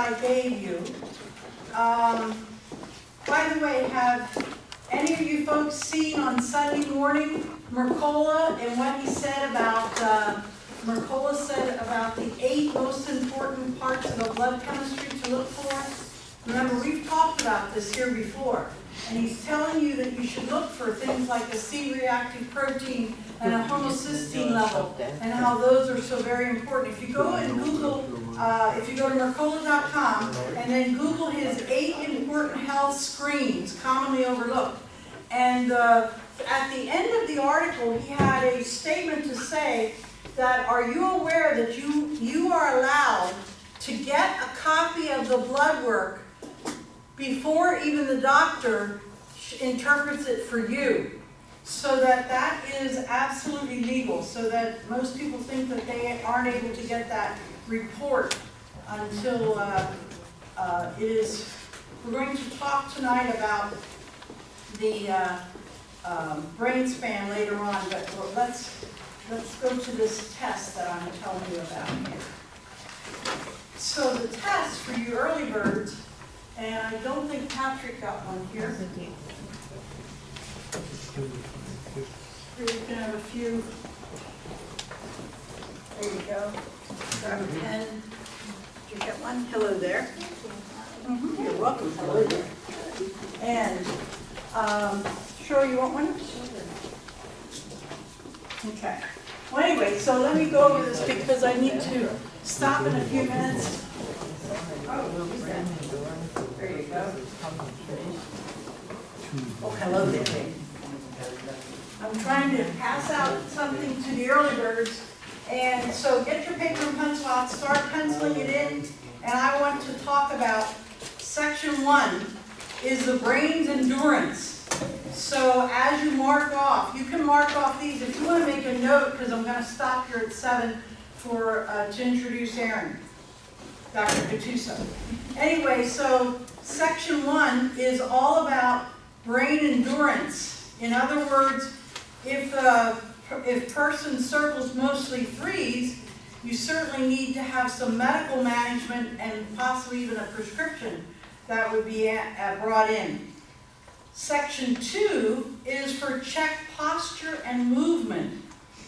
I gave you. By the way, have any of you folks seen on Sunday morning Mercola and what he said about, Mercola said about the 8 most important parts of the blood chemistry to look for? Remember, we've talked about this here before. And he's telling you that you should look for things like a C-reactive protein and a homocysteine level, and how those are so very important. If you go and Google, if you go to Mercola.com and then Google his 8 important health screens, commonly overlooked, and at the end of the article, he had a statement to say that, are you aware that you are allowed to get a copy of the blood work before even the doctor interprets it for you? So that is absolutely legal, so that most people think that they aren't able to get that report until it is. We're going to talk tonight about the brain span later on, but let's go to this test that I'm telling you about here. So the test for you early birds, and I don't think Patrick got one here. Here you can have a few. There you go. Grab a pen. Did you get one? Hello there. You're welcome. Hello there. And Cheryl, you want one? Okay. Well, anyway, so let me go over this because I need to stop in a few minutes. Oh, who's that? There you go. Oh, hello there, baby. I'm trying to pass out something to the early birds, and so get your paper and pencil out, start penciling it in, and I want to talk about section 1 is the brain's endurance. So as you mark off, you can mark off these if you want to make a note, because I'm going to stop here at 7 for to introduce Erin, Dr. Gattuso. Anyway, so section 1 is all about brain endurance. In other words, if person circles mostly 3s, you certainly need to have some medical management and possibly even a prescription that would be brought in. Section 2 is for check posture and movement.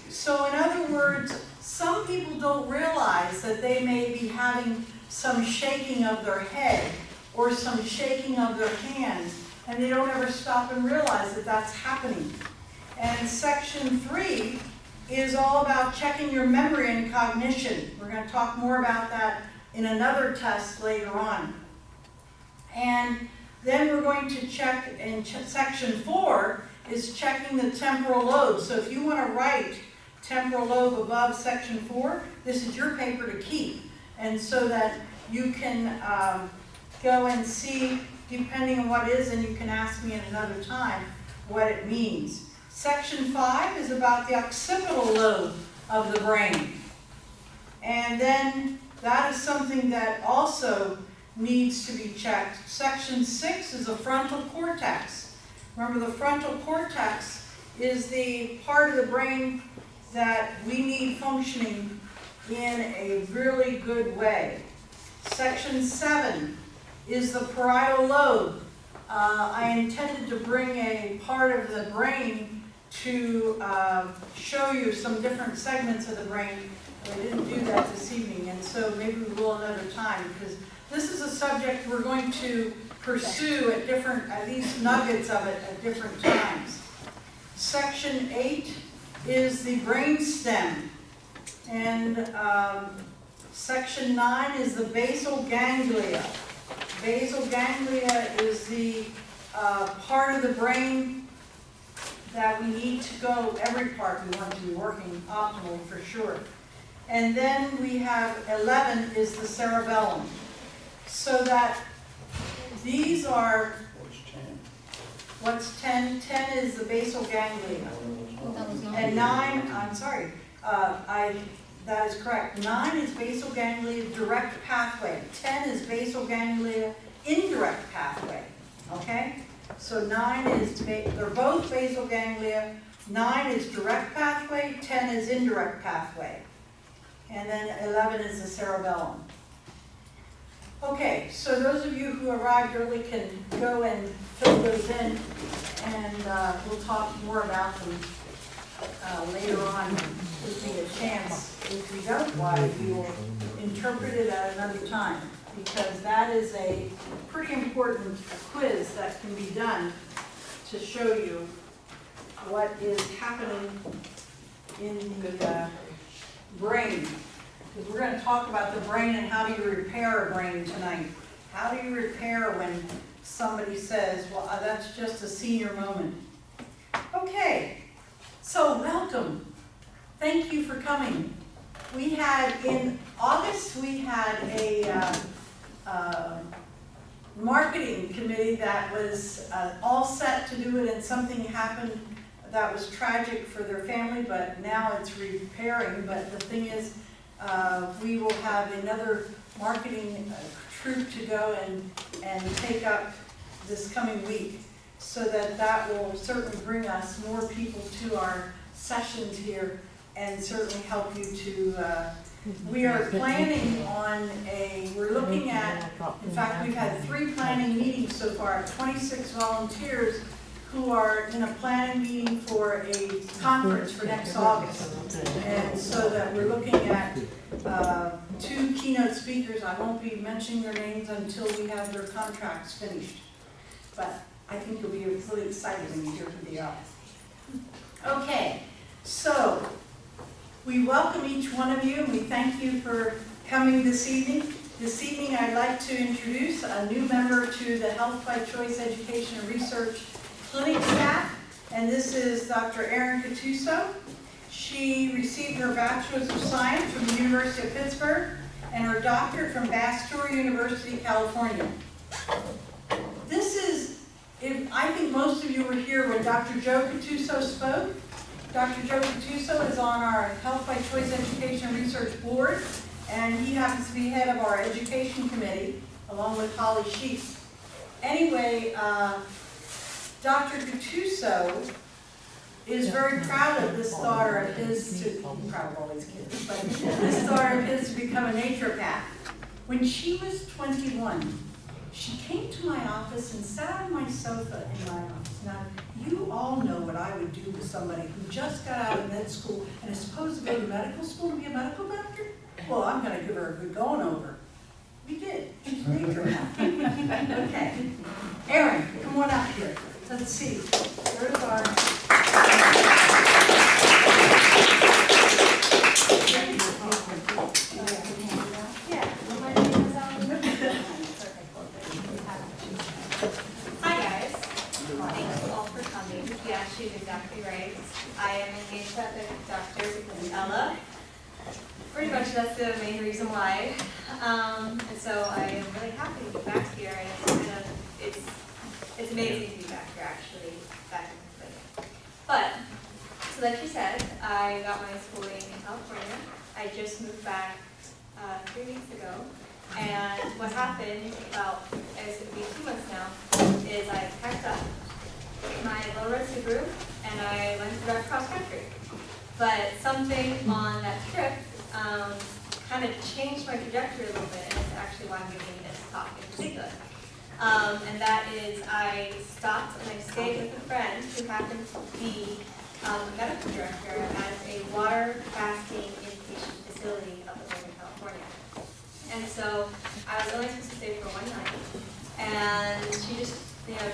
So in other words, some people don't realize that they may be having some shaking of their head or some shaking of their hands, and they don't ever stop and realize that that's happening. And section 3 is all about checking your memory and cognition. We're going to talk more about that in another test later on. And then we're going to check in section 4 is checking the temporal lobe. So if you want to write temporal lobe above section 4, this is your paper to keep. And so that you can go and see, depending on what it is, and you can ask me at another time what it means. Section 5 is about the occipital lobe of the brain. And then that is something that also needs to be checked. Section 6 is the frontal cortex. Remember, the frontal cortex is the part of the brain that we need functioning in a really good way. Section 7 is the parietal lobe. I intended to bring a part of the brain to show you some different segments of the brain, but I didn't do that this evening, and so maybe we will another time, because this is a subject we're going to pursue at least nuggets of it at different times. Section 8 is the brain stem, and section 9 is the basal ganglia. Basal ganglia is the part of the brain that we need to go, every part we want to be working optimally for sure. And then we have 11 is the cerebellum. So that these are, what's 10? 10 is the basal ganglia. And 9, I'm sorry, that is correct. 9 is basal ganglia direct pathway. 10 is basal ganglia indirect pathway. Okay? So 9 is, they're both basal ganglia. 9 is direct pathway, 10 is indirect pathway. And then 11 is the cerebellum. Okay, so those of you who arrived early can go and fill those in, and we'll talk more about them later on if we get a chance. If we don't, why, we will interpret it at another time, because that is a pretty important quiz that can be done to show you what is happening in the brain. Because we're going to talk about the brain and how do you repair a brain tonight. How do you repair when somebody says, well, that's just a senior moment. Okay, so welcome. Thank you for coming. We had, in August, we had a marketing committee that was all set to do it, and something happened that was tragic for their family, but now it's repairing. But the thing is, we will have another marketing troop to go and take up this coming week, so that will certainly bring us more people to our sessions here and certainly help you to, we are planning on we're looking at, in fact, we've had 3 planning meetings so far, 26 volunteers who are in a planning meeting for a conference for next August. And so that we're looking at 2 keynote speakers. I won't be mentioning their names until we have their contracts finished. But I think you'll be really excited when you hear who they are. Okay, so we welcome each one of you, and we thank you for coming this evening. This evening I'd like to introduce a new member to the Health by Choice Education and Research Clinic staff, and this is Dr. Erin Gattuso. She received her Bachelor's of Science from the University of Pittsburgh and her doctorate from Bastyr University, California. This is, I think most of you were here when Dr. Joe Gattuso spoke. Dr. Joe Gattuso is on our Health by Choice Education and Research Board, and he happens to be head of our Education Committee, along with Holly Sheets. Anyway, Dr. Gattuso is very proud of this daughter of his, proud of all these kids, but this daughter of his to become a naturopath. When she was 21, she came to my office and sat on my sofa in my office. Now, you all know what I would do with somebody who just got out of med school and is supposed to go to medical school to be a medical doctor. Well, I'm going to give her a good going over. We did. She's a naturopath. Okay. Erin, come on out here. Let's see. Where's our... Exactly right. I am engaged at the doctor because of Ella. Pretty much that's the main reason why. And so I am really happy to be back here, and it's amazing to be back here actually, back in the clinic. But, so like you said, I got my schooling in California. I just moved back 3 weeks ago. And what happened about, it's going to be 2 months now, is I packed up my low-road Subaru, and I went to drive cross country. But something on that trip kind of changed my trajectory a little bit, and it's actually why I'm giving this talk in particular. And that is, I stopped and I stayed with a friend who happened to be a medical director at a water fasting inpatient facility up in Northern California. And so I was only supposed to stay for 1 night, and she just,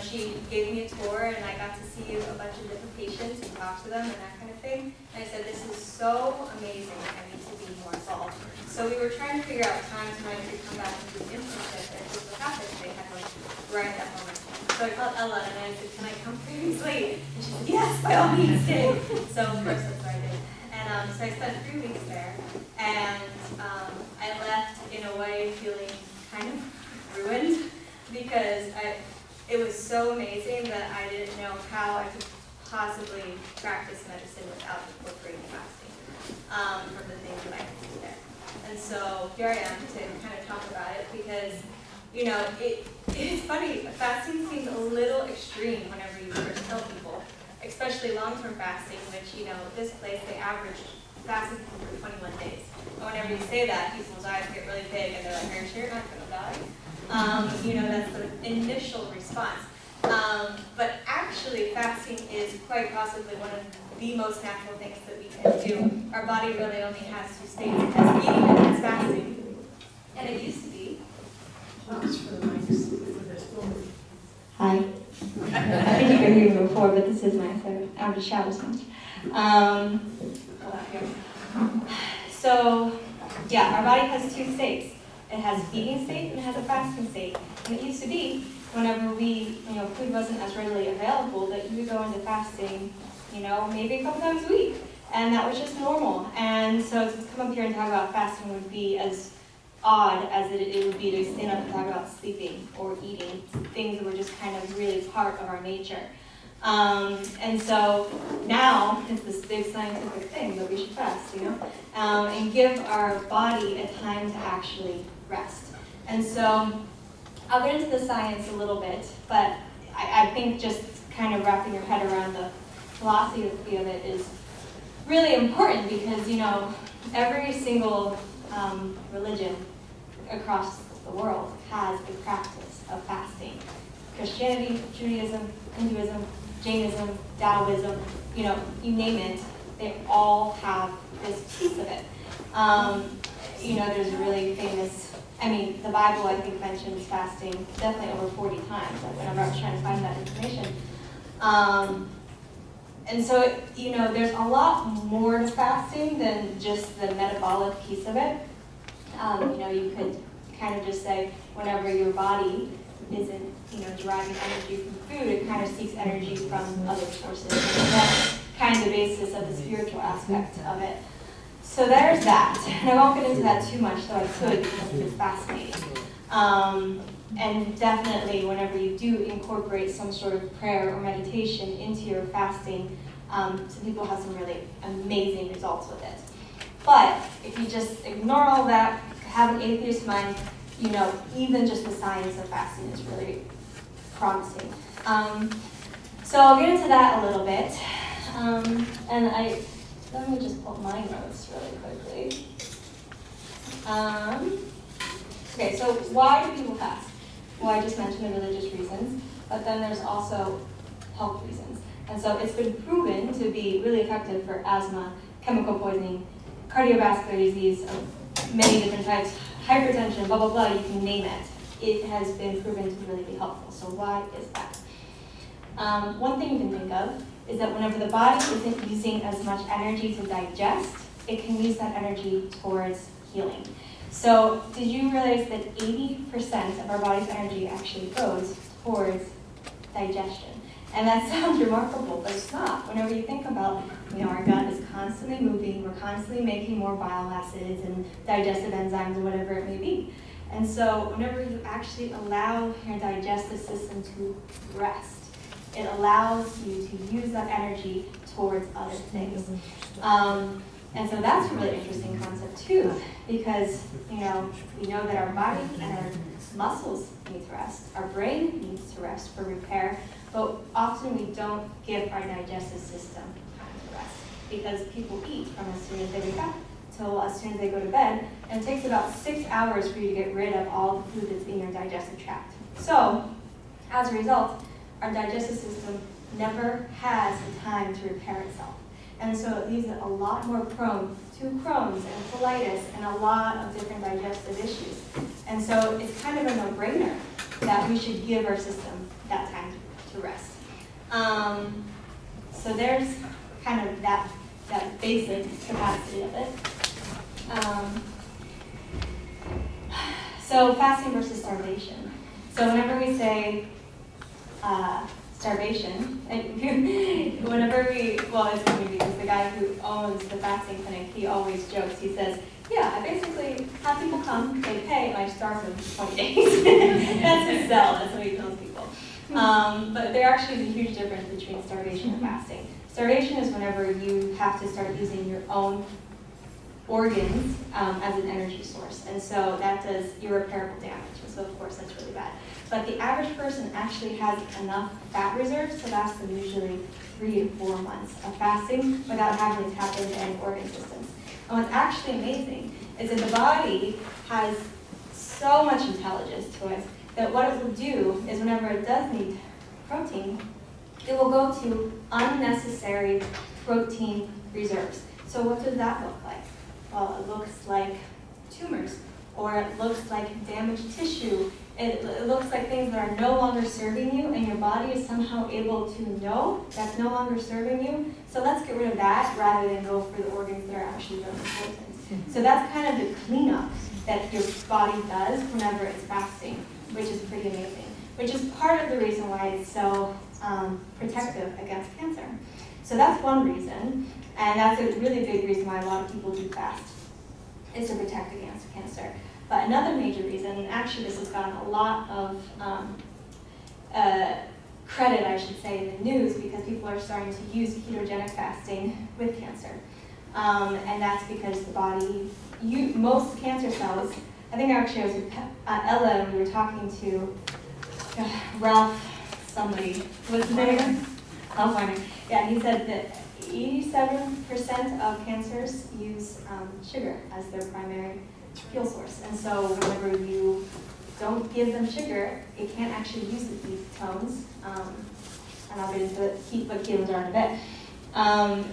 she gave me a tour, and I got to see a bunch of different patients and talk to them and that kind of thing. And I said, this is so amazing, I need to be more involved. So we were trying to figure out times when I could come back and do an internship, and just what happened, they had like right at that moment. So I called Ella and I said, can I come 3 weeks late? And she said, yes, by all means, stay. So of course that's what I did. And so I spent 3 weeks there, and I left in a way feeling kind of ruined, because it was so amazing that I didn't know how I could possibly practice medicine without incorporating fasting from the things that I could do there. And so here I am to kind of talk about it, because, it's funny, fasting seems a little extreme whenever you first tell people, especially long-term fasting, which, this place, they average fasting for 21 days. And whenever you say that, people's eyes get really big, and they're like, are you sure you're not going to die? That's the initial response. But actually, fasting is quite possibly one of the most natural things that we can do. Our body really only has two states. It has eating and it has fasting. And it used to be. Hi. I think you could hear me before, but this is nice. I don't just shout as much. Hold on here. So, yeah, our body has two states. It has a feeding state and it has a fasting state. And it used to be, whenever food wasn't as readily available, that you would go into fasting, maybe a couple times a week. And that was just normal. And so to come up here and talk about fasting would be as odd as it would be to stand up and talk about sleeping or eating, things that were just kind of really part of our nature. And so now it's this big scientific thing that we should fast, and give our body a time to actually rest. And so I'll get into the science a little bit, but I think just kind of wrapping your head around the philosophy of it is really important because, every single religion across the world has a practice of fasting. Christianity, Judaism, Hinduism, Jainism, Taoism, you name it, they all have this piece of it. There's a really famous, the Bible, I think, mentions fasting definitely over 40 times, whenever I was trying to find that information. And so, there's a lot more to fasting than just the metabolic piece of it. You could kind of just say whenever your body isn't, deriving energy from food, it kind of seeks energy from other sources. And that's kind of the basis of the spiritual aspect of it. So there's that. And I won't get into that too much, though I could because it's fascinating. And definitely whenever you do incorporate some sort of prayer or meditation into your fasting, some people have some really amazing results with it. But if you just ignore all that, have an atheist mind, even just the science of fasting is really promising. So I'll get into that a little bit. Let me just pull up my notes really quickly. Okay, so why do people fast? Well, I just mentioned the religious reasons, but then there's also health reasons. And so it's been proven to be really effective for asthma, chemical poisoning, cardiovascular disease of many different types, hypertension, blah, blah, blah, you can name it. It has been proven to really be helpful. So why is that? One thing you can think of is that whenever the body isn't using as much energy to digest, it can use that energy towards healing. So did you realize that 80% of our body's energy actually goes towards digestion? And that sounds remarkable, but it's not. Whenever you think about, our gut is constantly moving, we're constantly making more bile acids and digestive enzymes and whatever it may be. And so whenever you actually allow your digestive system to rest, it allows you to use that energy towards other things. And so that's a really interesting concept too, because, we know that our body and our muscles need to rest, our brain needs to rest for repair, but often we don't give our digestive system time to rest because people eat from as soon as they wake up till as soon as they go to bed, and it takes about 6 hours for you to get rid of all the food that's in your digestive tract. So, as a result, our digestive system never has the time to repair itself. And so it leaves it a lot more prone to Crohn's and colitis and a lot of different digestive issues. And so it's kind of a no-brainer that we should give our system that time to rest. So there's kind of that basic capacity of it. So fasting versus starvation. So whenever we say starvation, it's funny because the guy who owns the fasting clinic, he always jokes, he says, yeah, I basically have people come, they pay, and I starve them for 20 days. That's his sell, that's what he tells people. But there actually is a huge difference between starvation and fasting. Starvation is whenever you have to start using your own organs as an energy source. And so that does irreparable damage. And so of course that's really bad. But the average person actually has enough fat reserves to last them usually 3 to 4 months of fasting without having to tap into any organ systems. And what's actually amazing is that the body has so much intelligence to it that what it will do is whenever it does need protein, it will go to unnecessary protein reserves. So what does that look like? Well, it looks like tumors, or it looks like damaged tissue. It looks like things that are no longer serving you, and your body is somehow able to know that's no longer serving you. So let's get rid of that rather than go for the organs that are actually really important. So that's kind of the cleanup that your body does whenever it's fasting, which is pretty amazing, which is part of the reason why it's so protective against cancer. So that's one reason, and that's a really big reason why a lot of people do fast, is to protect against cancer. But another major reason, and actually this has gotten a lot of credit, I should say, in the news, because people are starting to use ketogenic fasting with cancer. And that's because the body, most cancer cells, I think actually I was with Ella, and we were talking to Ralph, somebody, what's his name again? I'll find it. Yeah, he said that 87% of cancers use sugar as their primary fuel source. And so whenever you don't give them sugar, it can't actually use the ketones. And I'll get into what ketones are in a bit.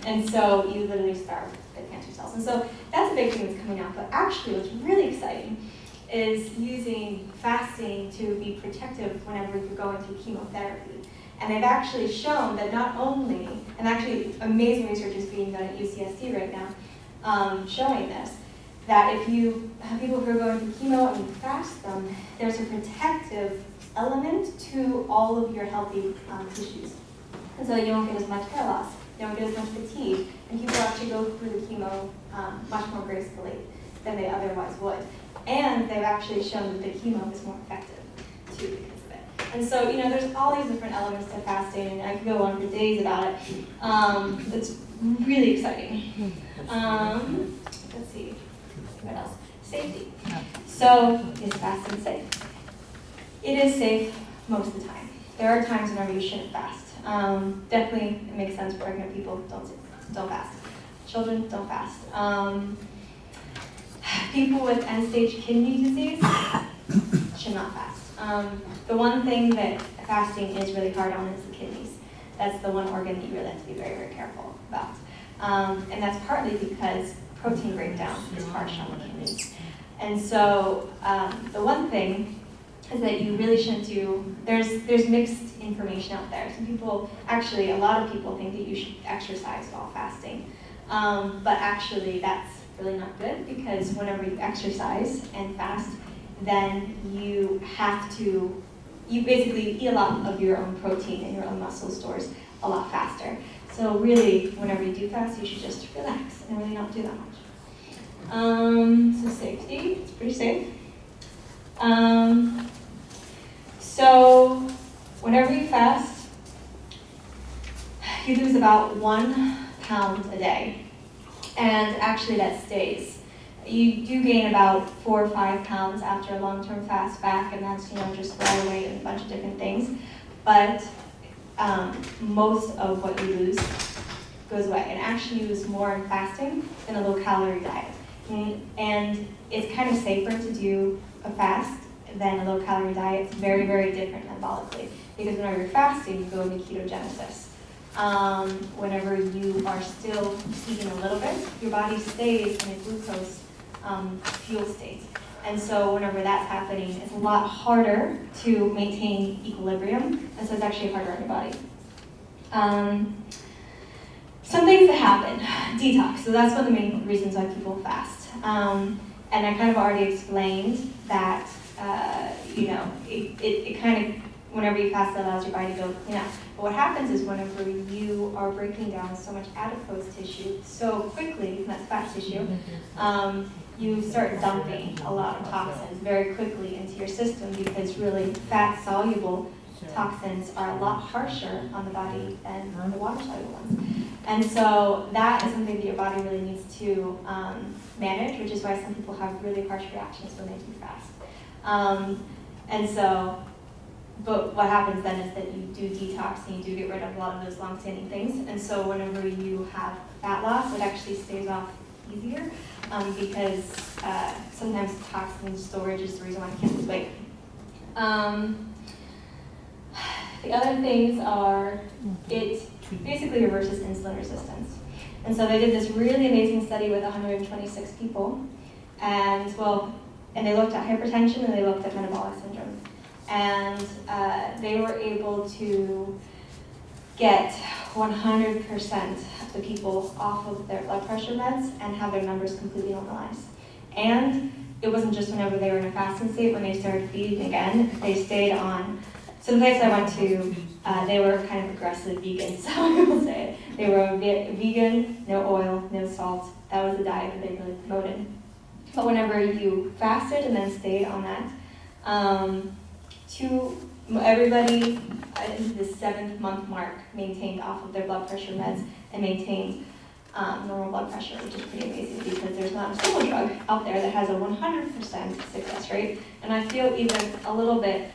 And so you literally starve the cancer cells. And so that's a big thing that's coming out. But actually what's really exciting is using fasting to be protective whenever you're going through chemotherapy. And they've actually shown that not only, and actually amazing research is being done at UCSD right now, showing this, that if you have people who are going through chemo and you fast them, there's a protective element to all of your healthy tissues. And so you don't get as much hair loss, you don't get as much fatigue, and people actually go through the chemo much more gracefully than they otherwise would. And they've actually shown that the chemo is more effective too because of it. And so, there's all these different elements to fasting, and I could go on for days about it. It's really exciting. Let's see, what else? Safety. So, is fasting safe? It is safe most of the time. There are times whenever you shouldn't fast. Definitely, it makes sense. Pregnant people don't fast. Children don't fast. People with end-stage kidney disease should not fast. The one thing that fasting is really hard on is the kidneys. That's the one organ that you really have to be very, very careful about. And that's partly because protein breakdown is harsh on the kidneys. And so the one thing is that you really shouldn't do, there's mixed information out there. Some people, actually a lot of people think that you should exercise while fasting. But actually that's really not good, because whenever you exercise and fast, then you basically eat a lot of your own protein and your own muscle stores a lot faster. So really, whenever you do fast, you should just relax and really not do that much. So safety, it's pretty safe. So whenever you fast, you lose about 1 pound a day. And actually that stays. You do gain about 4 or 5 pounds after a long-term fast back, and that's just throwing away and a bunch of different things. But most of what you lose goes away, and actually you lose more in fasting than a low-calorie diet. And it's kind of safer to do a fast than a low-calorie diet. It's very, very different metabolically, because whenever you're fasting, you go into ketogenesis. Whenever you are still eating a little bit, your body stays in a glucose fuel state. And so whenever that's happening, it's a lot harder to maintain equilibrium, and so it's actually harder on your body. Some things that happen, detox. So that's one of the main reasons why people fast. And I kind of already explained that, it kind of, whenever you fast, that allows your body to go clean up. But what happens is whenever you are breaking down so much adipose tissue so quickly, and that's fat tissue, you start dumping a lot of toxins very quickly into your system, because really fat-soluble toxins are a lot harsher on the body than the water-soluble ones. And so that is something that your body really needs to manage, which is why some people have really harsh reactions when they do fast. But what happens then is that you do detox and you do get rid of a lot of those long-standing things. And so whenever you have fat loss, it actually stays off easier. because sometimes toxin storage is the reason why I can't lose weight. The other things are, it basically reverses insulin resistance. And so they did this really amazing study with 126 people, and they looked at hypertension and they looked at metabolic syndrome. And they were able to get 100% of the people off of their blood pressure meds and have their numbers completely normalized. And it wasn't just whenever they were in a fasting state, when they started feeding again, they stayed on. So the place I went to, they were kind of aggressive vegans, so I will say it. They were vegan, no oil, no salt. That was the diet that they really promoted. But whenever you fasted and then stayed on that, everybody in the 7th month mark maintained off of their blood pressure meds and maintained normal blood pressure, which is pretty amazing because there's not a single drug out there that has a 100% success rate. And I feel even a little bit,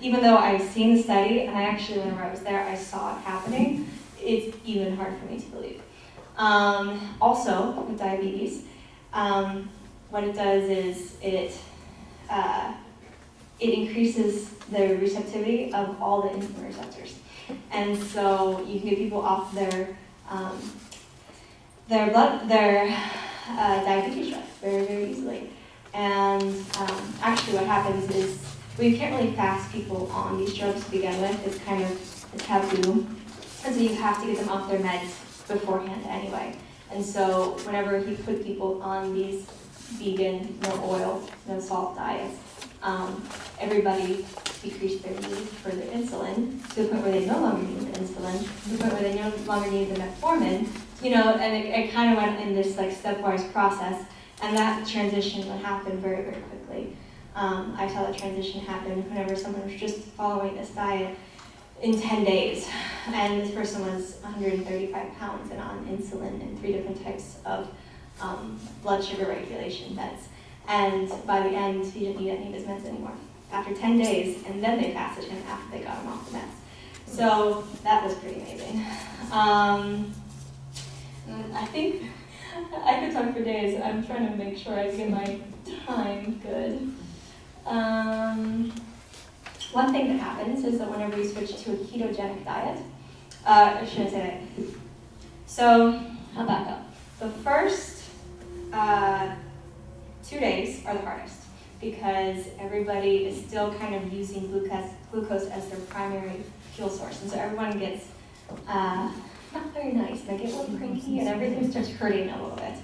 even though I've seen the study, and I actually, whenever I was there, I saw it happening, it's even hard for me to believe. Also, with diabetes, what it does is it increases the receptivity of all the insulin receptors. And so you can get people off their diabetes drug very, very easily. And actually what happens is, we can't really fast people on these drugs to begin with. It's kind of a taboo. And so you have to get them off their meds beforehand anyway. And so whenever he put people on these vegan, no oil, no salt diets, everybody decreased their need for the insulin to the point where they no longer needed the insulin, to the point where they no longer needed the metformin, and it kind of went in this like stepwise process, and that transition would happen very, very quickly. I saw the transition happen whenever someone was just following this diet in 10 days, and this person was 135 pounds and on insulin and 3 different types of blood sugar regulation meds. And by the end, he didn't need any of his meds anymore. After 10 days, and then they fasted him after they got him off the meds. So that was pretty amazing. And I think I could talk for days. I'm trying to make sure I get my time good. One thing that happens is that whenever you switch to a ketogenic diet, I shouldn't say that. So I'll back up. The first 2 days are the hardest because everybody is still kind of using glucose as their primary fuel source. And so everyone gets not very nice. They get a little cranky and everything starts hurting a little bit.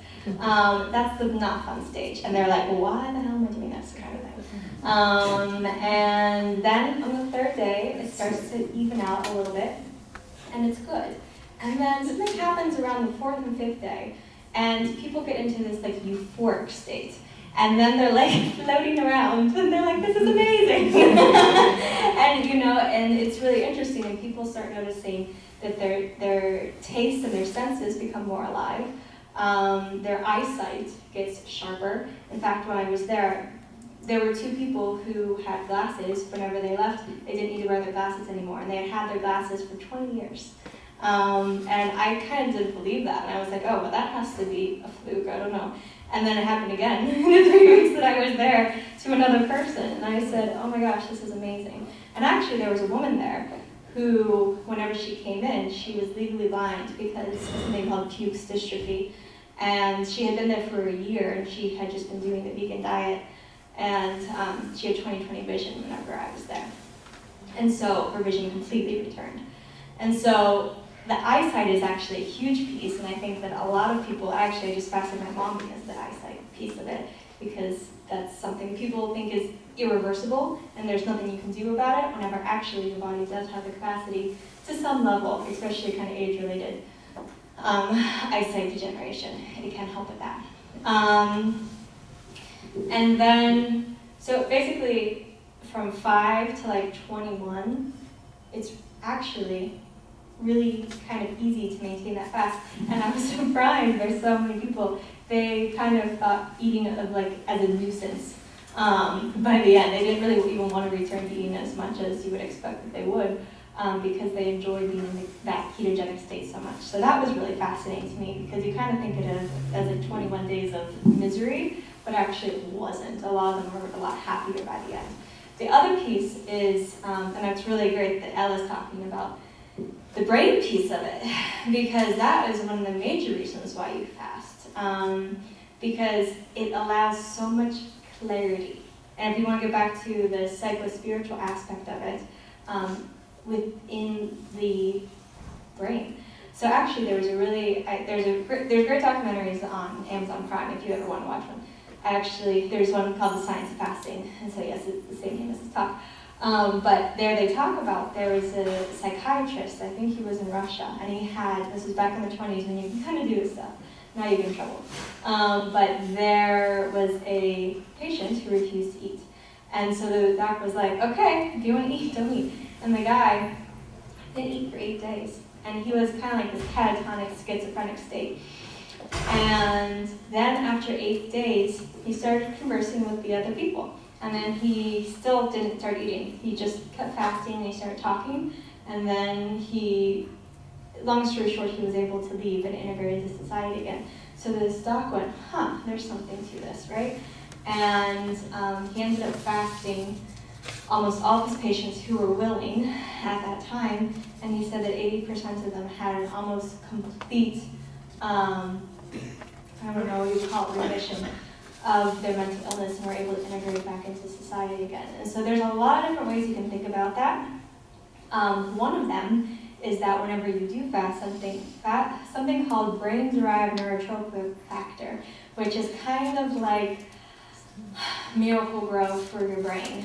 That's the not fun stage. And they're like, well, why the hell am I doing this kind of thing? And then on the 3rd day, it starts to even out a little bit, and it's good. And then something happens around the 4th and 5th day, and people get into this like euphoric state. And then they're like floating around, and they're like, this is amazing. And it's really interesting, and people start noticing that their taste and their senses become more alive. Their eyesight gets sharper. In fact, when I was there were 2 people who had glasses. Whenever they left, they didn't need to wear their glasses anymore, and they had had their glasses for 20 years. And I kind of didn't believe that, and I was like, oh, well, that has to be a fluke, I don't know. And then it happened again in the 3 weeks that I was there to another person, and I said, oh my gosh, this is amazing. And actually, there was a woman there who, whenever she came in, she was legally blind because of something called Fuchs dystrophy, and she had been there for a year, and she had just been doing the vegan diet, and she had 20/20 vision whenever I was there. And so her vision completely returned. And so the eyesight is actually a huge piece, and I think that a lot of people, actually I just fasted my mom because of the eyesight piece of it, because that's something people think is irreversible, and there's nothing you can do about it, whenever actually your body does have the capacity to some level, especially kind of age-related eyesight degeneration. It can help with that. And then, so basically from 5 to like 21, it's actually really kind of easy to maintain that fast. And I was surprised by so many people. They kind of thought eating as a nuisance by the end. They didn't really even want to return to eating as much as you would expect that they would. because they enjoy being in that ketogenic state so much. So that was really fascinating to me because you kind of think of it as like 21 days of misery, but actually it wasn't. A lot of them were a lot happier by the end. The other piece is, and that's really great that Ella's talking about, the brain piece of it, because that is one of the major reasons why you fast, because it allows so much clarity. And if you want to get back to the psycho-spiritual aspect of it, within the brain. So actually there's great documentaries on Amazon Prime if you ever want to watch one. Actually, there's one called The Science of Fasting, and so yes, it's the same name as this talk. But there they talk about, there was a psychiatrist, I think he was in Russia, and he had, this was back in the 20s when you can kind of do this stuff, now you get in trouble. But there was a patient who refused to eat. And so the doctor was like, okay, if you want to eat, don't eat. And the guy didn't eat for 8 days. And he was kind of like this catatonic, schizophrenic state. And then after 8 days, he started conversing with the other people. And then he still didn't start eating. He just kept fasting and he started talking. And then long story short, he was able to leave and integrate into society again. So this doc went, there's something to this, right? And he ended up fasting almost all of his patients who were willing at that time. And he said that 80% of them had an almost complete, I don't know what you call it, remission of their mental illness and were able to integrate back into society again. And so there's a lot of different ways you can think about that. One of them is that whenever you do fast, something called brain-derived neurotrophic factor, which is kind of like miracle growth for your brain.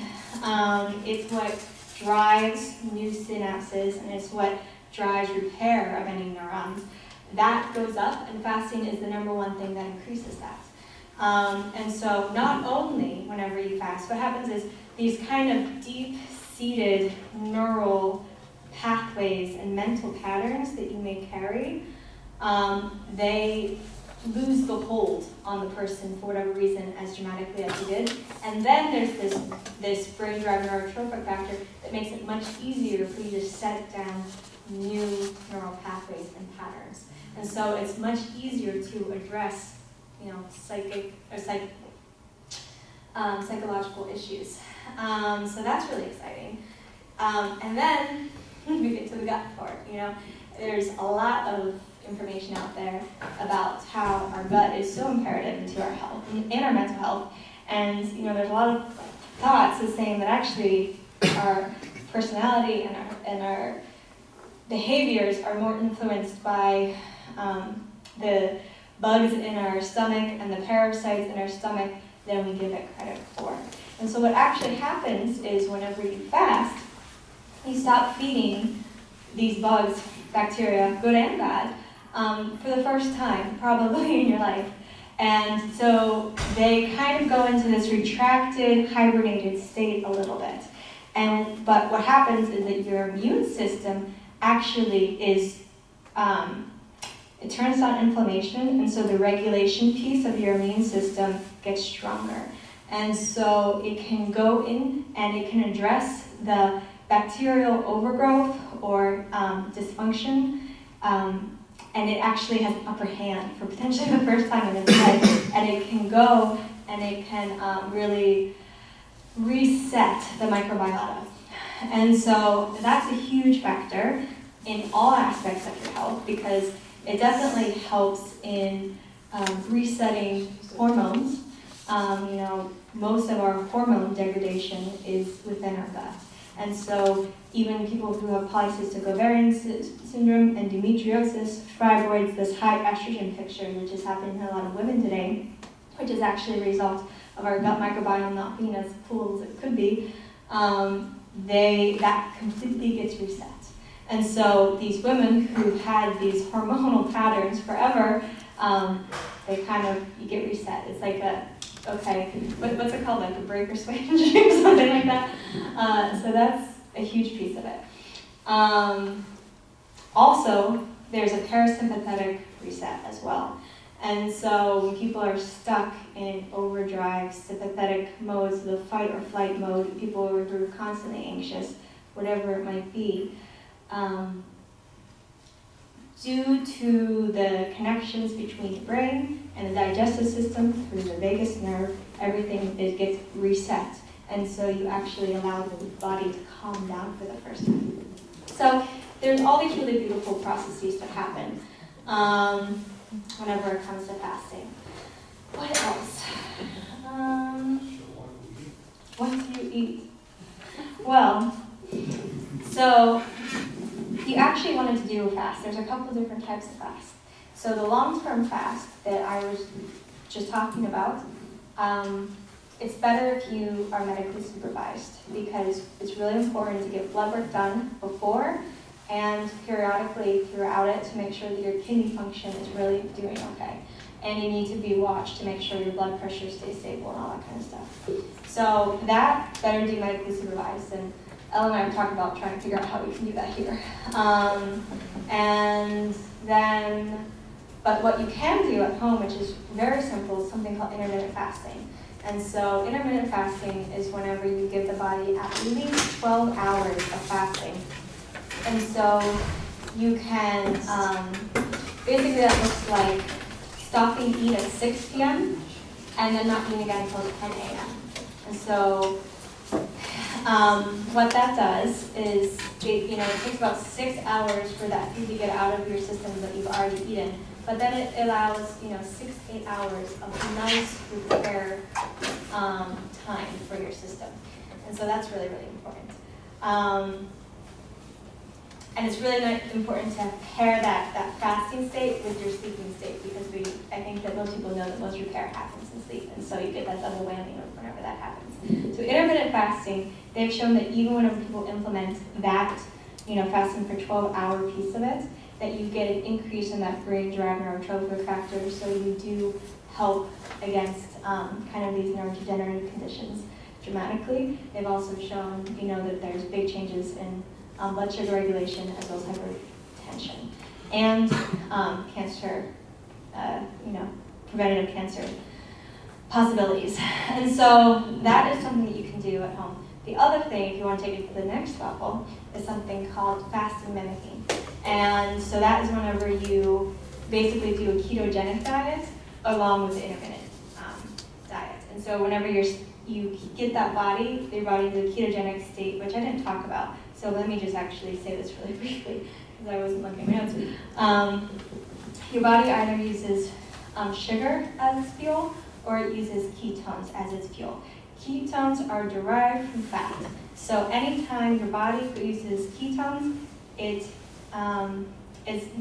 It's what drives new synapses and it's what drives repair of any neurons. That goes up, and fasting is the #1 thing that increases that. And so not only whenever you fast, what happens is these kind of deep-seated neural pathways and mental patterns that you may carry, they lose the hold on the person for whatever reason as dramatically as you did. And then there's this brain-derived neurotrophic factor that makes it much easier for you to set down new neural pathways and patterns. And so it's much easier to address, psychic or psychological issues. So that's really exciting. And then we get to the gut part. There's a lot of information out there about how our gut is so imperative into our health and our mental health. And there's a lot of thoughts as saying that actually our personality and our behaviors are more influenced by the bugs in our stomach and the parasites in our stomach than we give it credit for. And so what actually happens is whenever you fast, you stop feeding these bugs, bacteria, good and bad, for the first time probably in your life. And so they kind of go into this retracted, hibernated state a little bit. But what happens is that your immune system actually is, it turns on inflammation, and so the regulation piece of your immune system gets stronger. And so it can go in and it can address the bacterial overgrowth or dysfunction, and it actually has an upper hand for potentially the first time in its life, and it can go and it can really reset the microbiota. And so that's a huge factor in all aspects of your health because it definitely helps in resetting hormones. Most of our hormone degradation is within our gut. And so even people who have polycystic ovarian syndrome, endometriosis, fibroids, this high estrogen picture, which is happening to a lot of women today, which is actually a result of our gut microbiome not being as cool as it could be, that completely gets reset. And so these women who've had these hormonal patterns forever, you get reset. It's like what's it called, like a break or switch or something like that. So that's a huge piece of it. Also, there's a parasympathetic reset as well. And so when people are stuck in overdrive, sympathetic modes, the fight or flight mode, people who are constantly anxious, whatever it might be, due to the connections between the brain and the digestive system through the vagus nerve, everything gets reset. And so you actually allow the body to calm down for the first time. So there's all these really beautiful processes that happen whenever it comes to fasting. What else? What do you eat? Well, so if you actually wanted to do a fast, there's a couple different types of fast. So the long-term fast that I was just talking about, it's better if you are medically supervised because it's really important to get blood work done before and periodically throughout it to make sure that your kidney function is really doing okay. And you need to be watched to make sure your blood pressure stays stable and all that kind of stuff. So that better do medically supervised. And Ella and I were talking about trying to figure out how we can do that here. And then, but what you can do at home, which is very simple, is something called intermittent fasting. And so intermittent fasting is whenever you give the body at least 12 hours of fasting. And so you can, basically that looks like stopping to eat at 6 p.m. and then not eating again until 10 a.m. And so what that does is, it takes about 6 hours for that food to get out of your system that you've already eaten. But then it allows, 6 to 8 hours of nice repair time for your system. And so that's really, really important. And it's really important to pair that fasting state with your sleeping state because I think that most people know that most repair happens in sleep. And so you get that double whammy whenever that happens. So intermittent fasting, they've shown that even whenever people implement that, fasting for 12-hour piece of it, that you get an increase in that brain-derived neurotrophic factor, so you do help against kind of these neurodegenerative conditions dramatically. They've also shown, that there's big changes in blood sugar regulation as well as hypertension and cancer, preventative cancer possibilities. And so that is something that you can do at home. The other thing, if you want to take it to the next level, is something called fasting mimicking. And so that is whenever you basically do a ketogenic diet along with the intermittent diet. And so whenever you get that body, your body into a ketogenic state, which I didn't talk about. So let me just actually say this really briefly, because I wasn't looking at my notes. Your body either uses sugar as its fuel, or it uses ketones as its fuel. Ketones are derived from fat. So anytime your body produces ketones, it's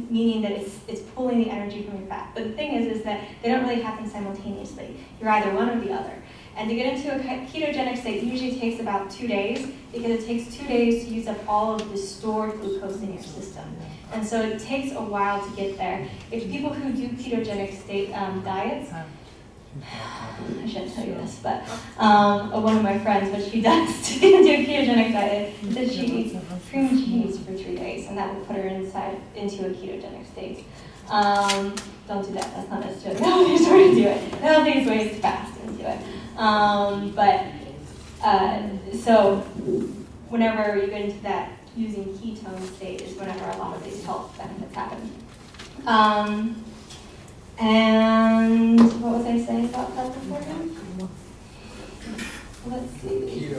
meaning that it's pulling the energy from your fat. But the thing is that they don't really happen simultaneously. You're either one or the other. And to get into a ketogenic state usually takes about 2 days because it takes 2 days to use up all of the stored glucose in your system. And so it takes a while to get there. If people who do ketogenic state diets, I shouldn't tell you this, but one of my friends, what she does to do a ketogenic diet is she eats cream cheese for 3 days, and that will put her into a ketogenic state. Don't do that. That's not necessarily the healthiest way to do it. The healthiest way is to fast and do it. So whenever you get into that using ketone state is whenever a lot of these health benefits happen. And what was I saying about that beforehand? Let's see.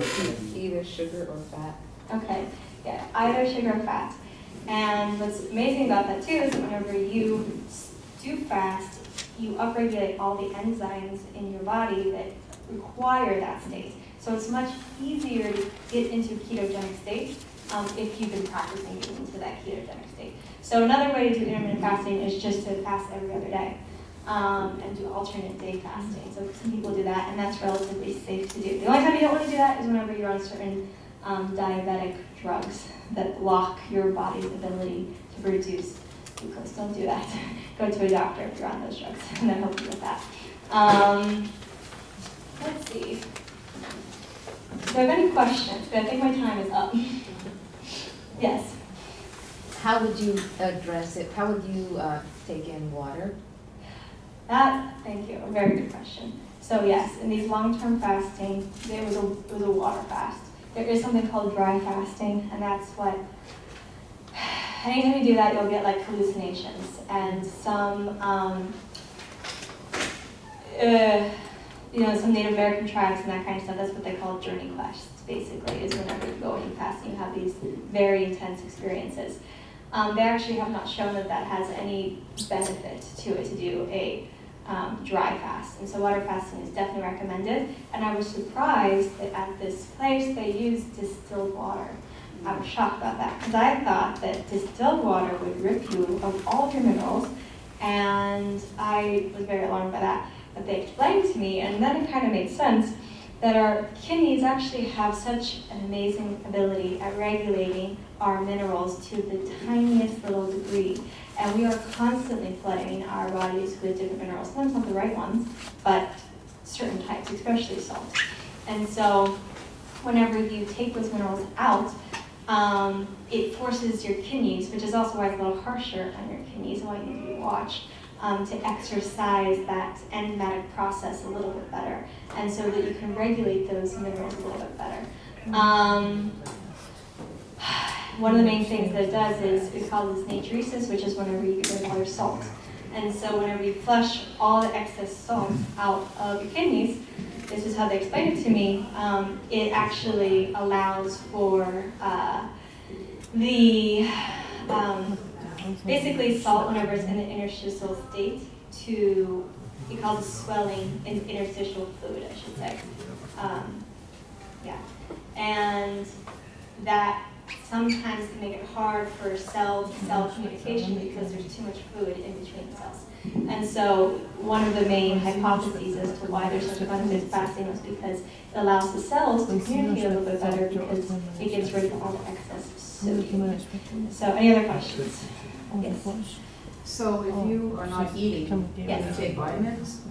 Either sugar or fat. Okay, yeah, either sugar or fat. And what's amazing about that too is whenever you do fast, you upregulate all the enzymes in your body that require that state. So it's much easier to get into a ketogenic state if you've been practicing getting into that ketogenic state. So another way to do intermittent fasting is just to fast every other day and do alternate day fasting. So some people do that, and that's relatively safe to do. The only time you don't want to do that is whenever you're on certain diabetic drugs that block your body's ability to produce glucose. Don't do that. Go to a doctor if you're on those drugs, and they'll help you with that. Let's see. Do I have any questions? But I think my time is up. Yes. How would you address it? How would you take in water? Thank you, a very good question. So yes, in these long-term fasting, it was a water fast. There is something called dry fasting, and that's what anytime you do that, you'll get like hallucinations and some, some Native American tribes and that kind of stuff. That's what they call journey quests, basically, is whenever you go and you fast and you have these very intense experiences. They actually have not shown that that has any benefit to it to do a dry fast. And so water fasting is definitely recommended. And I was surprised that at this place they used distilled water. I was shocked about that because I thought that distilled water would rip you of all of your minerals, and I was very alarmed by that. But they explained to me, and then it kind of made sense, that our kidneys actually have such an amazing ability at regulating our minerals to the tiniest little degree. And we are constantly flooding our bodies with different minerals. Sometimes not the right ones, but certain types, especially salt. And so whenever you take those minerals out, it forces your kidneys, which is also why it's a little harsher on your kidneys, why you need to be watched, to exercise that enzymatic process a little bit better, and so that you can regulate those minerals a little bit better. One of the main things that it does is it causes natriuresis, which is whenever you get rid of all your salt. And so whenever you flush all the excess salt out of your kidneys, this is how they explained it to me, it actually allows for basically salt, whenever it's in the interstitial state, it causes swelling in interstitial fluid, I should say. And that sometimes can make it hard for cell-to-cell communication because there's too much fluid in between the cells. And so one of the main hypotheses as to why there's such a benefit to fasting is because it allows the cells to communicate a little bit better because it gets rid of all the excess sodium. So any other questions? Yes. So if you are not eating, Yes. you take vitamins?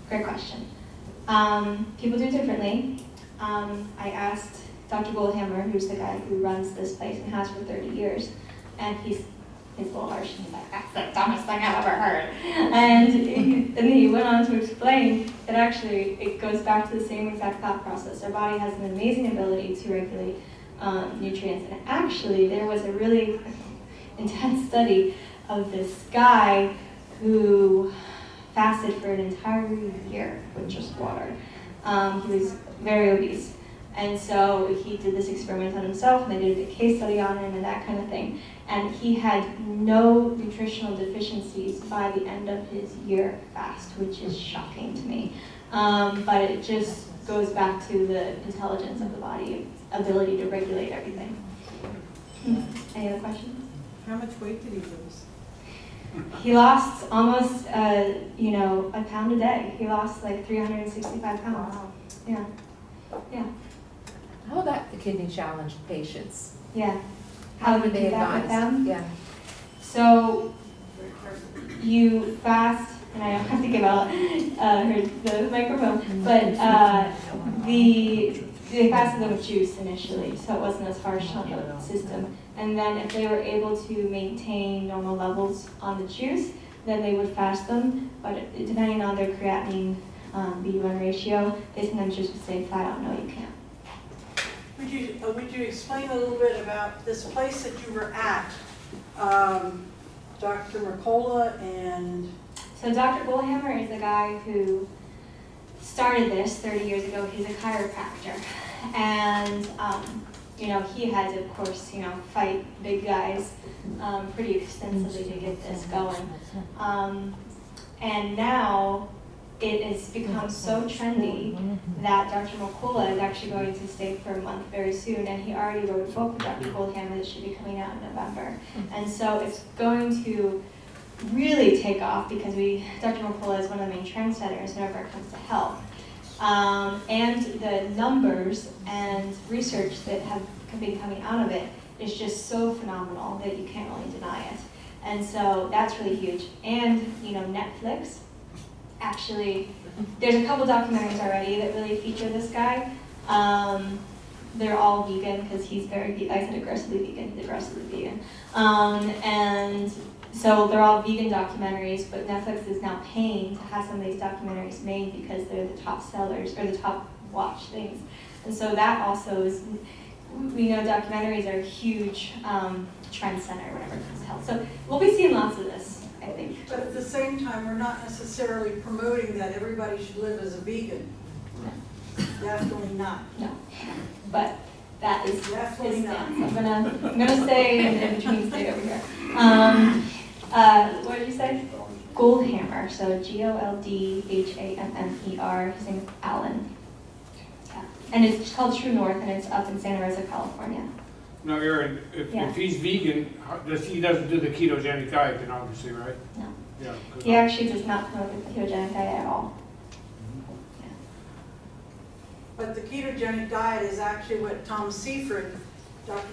Great question. People do it differently. I asked Dr. Goldhammer, who's the guy who runs this place and has for 30 years, and he's a little harsh. He's like, that's the dumbest thing I've ever heard. And then he went on to explain that actually it goes back to the same exact thought process. Our body has an amazing ability to regulate nutrients. And actually, there was a really intense study of this guy who fasted for an entire year with just water. He was very obese. And so he did this experiment on himself, and they did a case study on him and that kind of thing. And he had no nutritional deficiencies by the end of his year fast, which is shocking to me. But it just goes back to the intelligence of the body, ability to regulate everything. Any other questions? How much weight did he lose? He lost almost, a pound a day. He lost like 365 pounds. Wow. Yeah. Yeah. How about the kidney challenge patients? Yeah. How do would you they do that with advise? them? Yeah. So you fast, and I have to give out the microphone, but they fasted them with juice initially, so it wasn't as harsh on the system. And then if they were able to maintain normal levels on the juice, then they would fast them. But depending on their creatinine B1 ratio, they sometimes just would say flat out, no, you can't. Would you explain a little bit about this place that you were at, Dr. Mercola and... So Dr. Goldhammer is the guy who started this 30 years ago. He's a chiropractor. And, he had to, of course, fight big guys pretty extensively to get this going. And now it has become so trendy that Dr. Mercola is actually going to stay for a month very soon, and he already wrote a book with Dr. Goldhammer that should be coming out in November. And so it's going to really take off because Dr. Mercola is one of the main trendsetters whenever it comes to health. And the numbers and research that have been coming out of it is just so phenomenal that you can't really deny it. And so that's really huge. And, Netflix, actually, there's a couple documentaries already that really feature this guy. They're all vegan because he's I said aggressively vegan, he's aggressively vegan. And so they're all vegan documentaries, but Netflix is now paying to have some of these documentaries made because they're the top sellers or the top watch things. And so that also is we know documentaries are a huge trend center, whatever it comes to health. So we'll be seeing lots of this, I think. But at the same time, we're not necessarily promoting that everybody should live as a vegan. Definitely not. No, but that is Definitely his not. stance. I'm gonna stay in between, stay over here. What did you say? Goldhammer. So Goldhammer. His name is Alan. Yeah. And it's called True North, and it's up in Santa Rosa, California. Now, Erin, if he's vegan, he doesn't do the ketogenic diet, then obviously, right? No. Yeah. He actually does not promote the ketogenic diet at all. But the ketogenic diet is actually what Dr.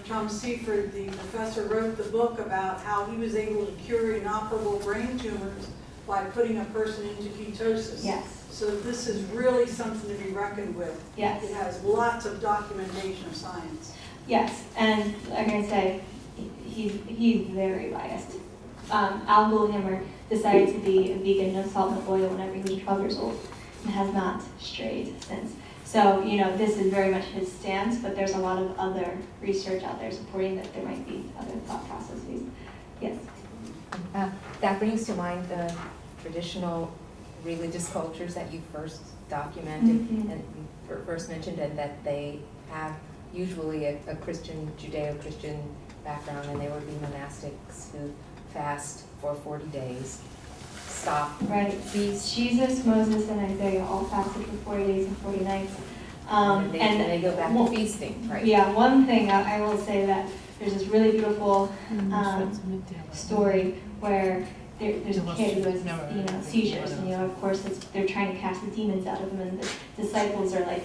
Tom Seifert, the professor, wrote the book about how he was able to cure inoperable brain tumors by putting a person into ketosis. Yes. So this is really something to be reckoned with. Yes. It has lots of documentation of science. Yes, and like I say, he's very biased. Al Goldhammer decided to be a vegan, no salt, no oil, whenever he was 12 years old, and has not strayed since. So, this is very much his stance, but there's a lot of other research out there supporting that there might be other thought processes. Yes? That brings to mind the traditional religious cultures that you first documented and first mentioned, and that they have usually a Christian, Judeo-Christian background, and they would be monastics who fast for 40 days. Stop. Right. Jesus, Moses, and Isaiah all fasted for 40 days and 40 nights. And they go back to feasting, right? Yeah, one thing I will say that there's this really beautiful story where there's a kid who has seizures, and of course they're trying to cast the demons out of him, and the disciples are like,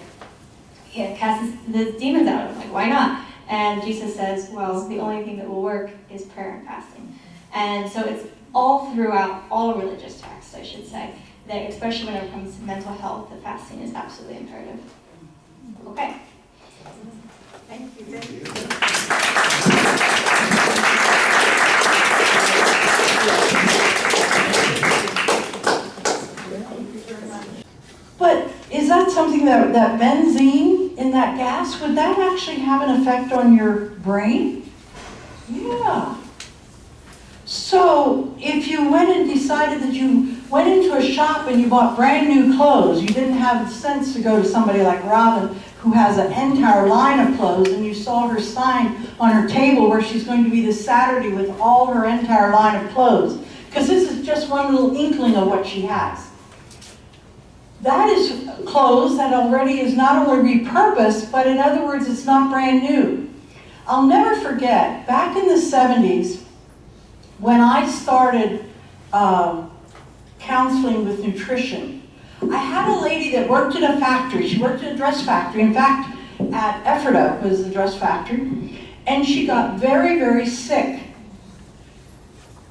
yeah, cast the demons out of him. Like, why not? And Jesus says, well, the only thing that will work is prayer and fasting. And so it's all throughout all religious texts, I should say, that especially when it comes to mental health, the fasting is absolutely imperative. Okay. Thank you. Thank you. But is that something that benzene in that gas, would that actually have an effect on your brain? Yeah. So if you went and decided that you went into a shop and you bought brand new clothes, you didn't have the sense to go to somebody like Robin who has an entire line of clothes, and you saw her sign on her table where she's going to be this Saturday with all her entire line of clothes, because this is just one little inkling of what she has. That is clothes that already is not only repurposed, but in other words, it's not brand new. I'll never forget, back in the 70s, when I started counseling with nutrition, I had a lady that worked in a factory. She worked in a dress factory. In fact, at Ephrata was the dress factory. And she got very, very sick.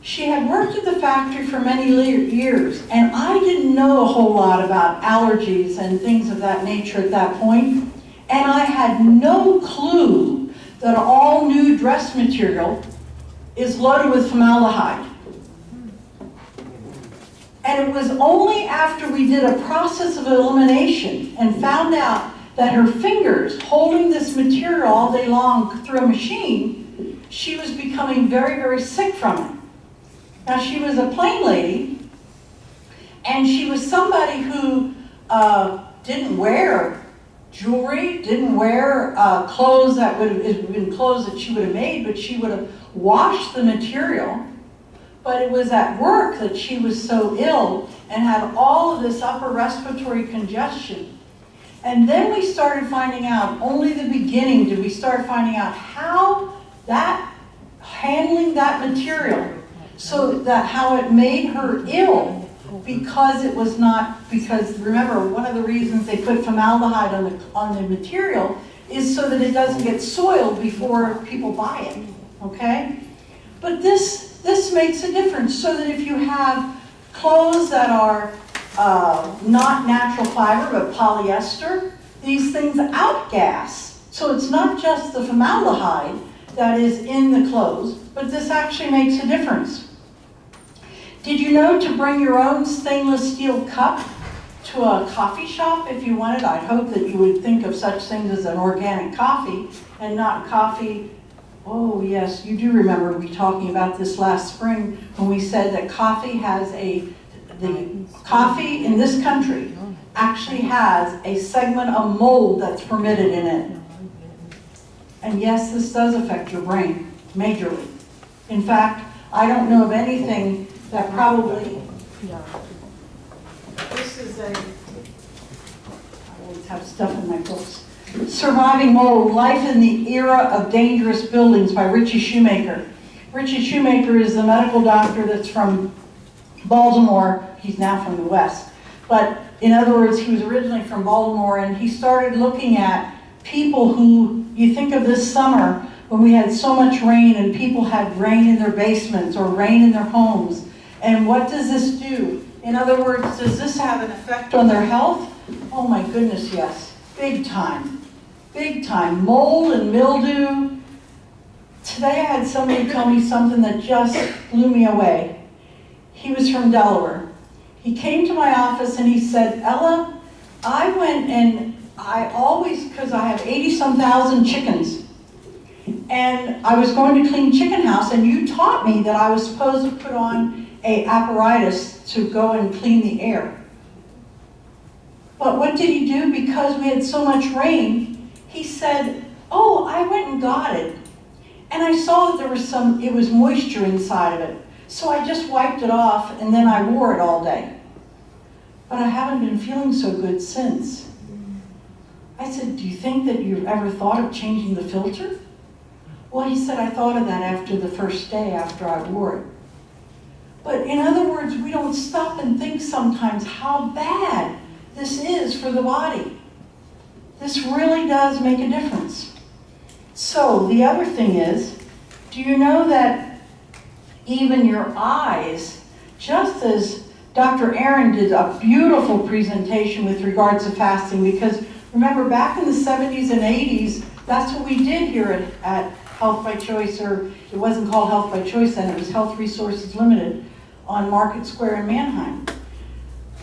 She had worked at the factory for many years, and I didn't know a whole lot about allergies and things of that nature at that point. And I had no clue that all new dress material is loaded with formaldehyde. And it was only after we did a process of elimination and found out that her fingers holding this material all day long through a machine, she was becoming very, very sick from it. Now, she was a plain lady, and she was somebody who didn't wear jewelry, didn't wear clothes that would have been clothes that she would have made, but she would have washed the material. But it was at work that she was so ill and had all of this upper respiratory congestion. And then we started finding out, only the beginning did we start finding out how that, handling that material, so that how it made her ill, because it was not, because remember, one of the reasons they put formaldehyde on the material is so that it doesn't get soiled before people buy it, okay? But this makes a difference, so that if you have clothes that are not natural fiber but polyester, these things outgas. So it's not just the formaldehyde that is in the clothes, but this actually makes a difference. Did you know to bring your own stainless steel cup to to a coffee shop if you wanted, I'd hope that you would think of such things as an organic coffee and not coffee. Oh yes, you do remember me talking about this last spring when we said that coffee has the coffee in this country actually has a segment of mold that's permitted in it. And yes, this does affect your brain majorly. In fact, I don't know of anything that probably, this is I always have stuff in my books. Surviving Mold, Life in the Era of Dangerous Buildings by Richie Shoemaker. Richie Shoemaker is the medical doctor that's from Baltimore. He's now from the West. But in other words, he was originally from Baltimore, and he started looking at people who, you think of this summer when we had so much rain and people had rain in their basements or rain in their homes. And what does this do? In other words, does this have an effect on their health? Oh my goodness, yes. Big time. Big time. Mold and mildew. Today I had somebody tell me something that just blew me away. He was from Delaware. He came to my office and he said, Ella, I went and I always, because I have 80-some thousand chickens, and I was going to clean chicken house, and you taught me that I was supposed to put on a apparatus to go and clean the air. But what did he do? Because we had so much rain, he said, oh, I went and got it. And I saw that there was it was moisture inside of it. So I just wiped it off and then I wore it all day. But I haven't been feeling so good since. I said, do you think that you've ever thought of changing the filter? Well, he said, I thought of that after the first day after I wore it. But in other words, we don't stop and think sometimes how bad this is for the body. This really does make a difference. So the other thing is, do you know that even your eyes, just as Dr. Erin did a beautiful presentation with regards to fasting, because remember back in the 70s and 80s, that's what we did here at Health by Choice, or it wasn't called Health by Choice then, it was Health Resources Limited on Market Square in Manheim.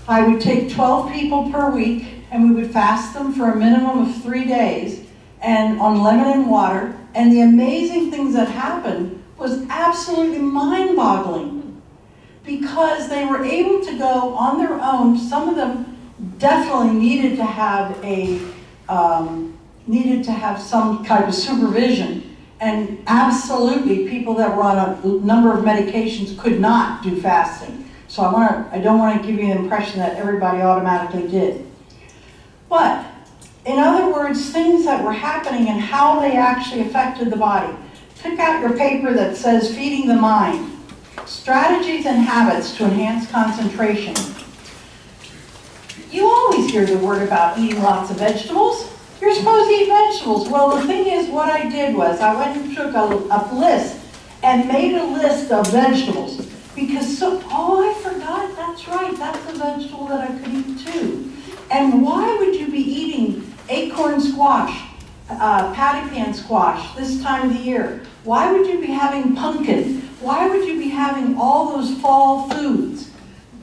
I would take 12 people per week and we would fast them for a minimum of 3 days and on lemon and water, and the amazing things that happened was absolutely mind-boggling because they were able to go on their own. Some of them definitely needed to have some type of supervision, and absolutely people that were on a number of medications could not do fasting. So I don't want to give you the impression that everybody automatically did. But in other words, things that were happening and how they actually affected the body. Pick out your paper that says Feeding the Mind, Strategies and Habits to Enhance Concentration. You always hear the word about eating lots of vegetables. You're supposed to eat vegetables. Well, the thing is, what I did was I went and took a list and made a list of vegetables. Because I forgot, that's right, that's a vegetable that I could eat too. And why would you be eating acorn squash, patty pan squash this time of the year? Why would you be having pumpkin? Why would you be having all those fall foods?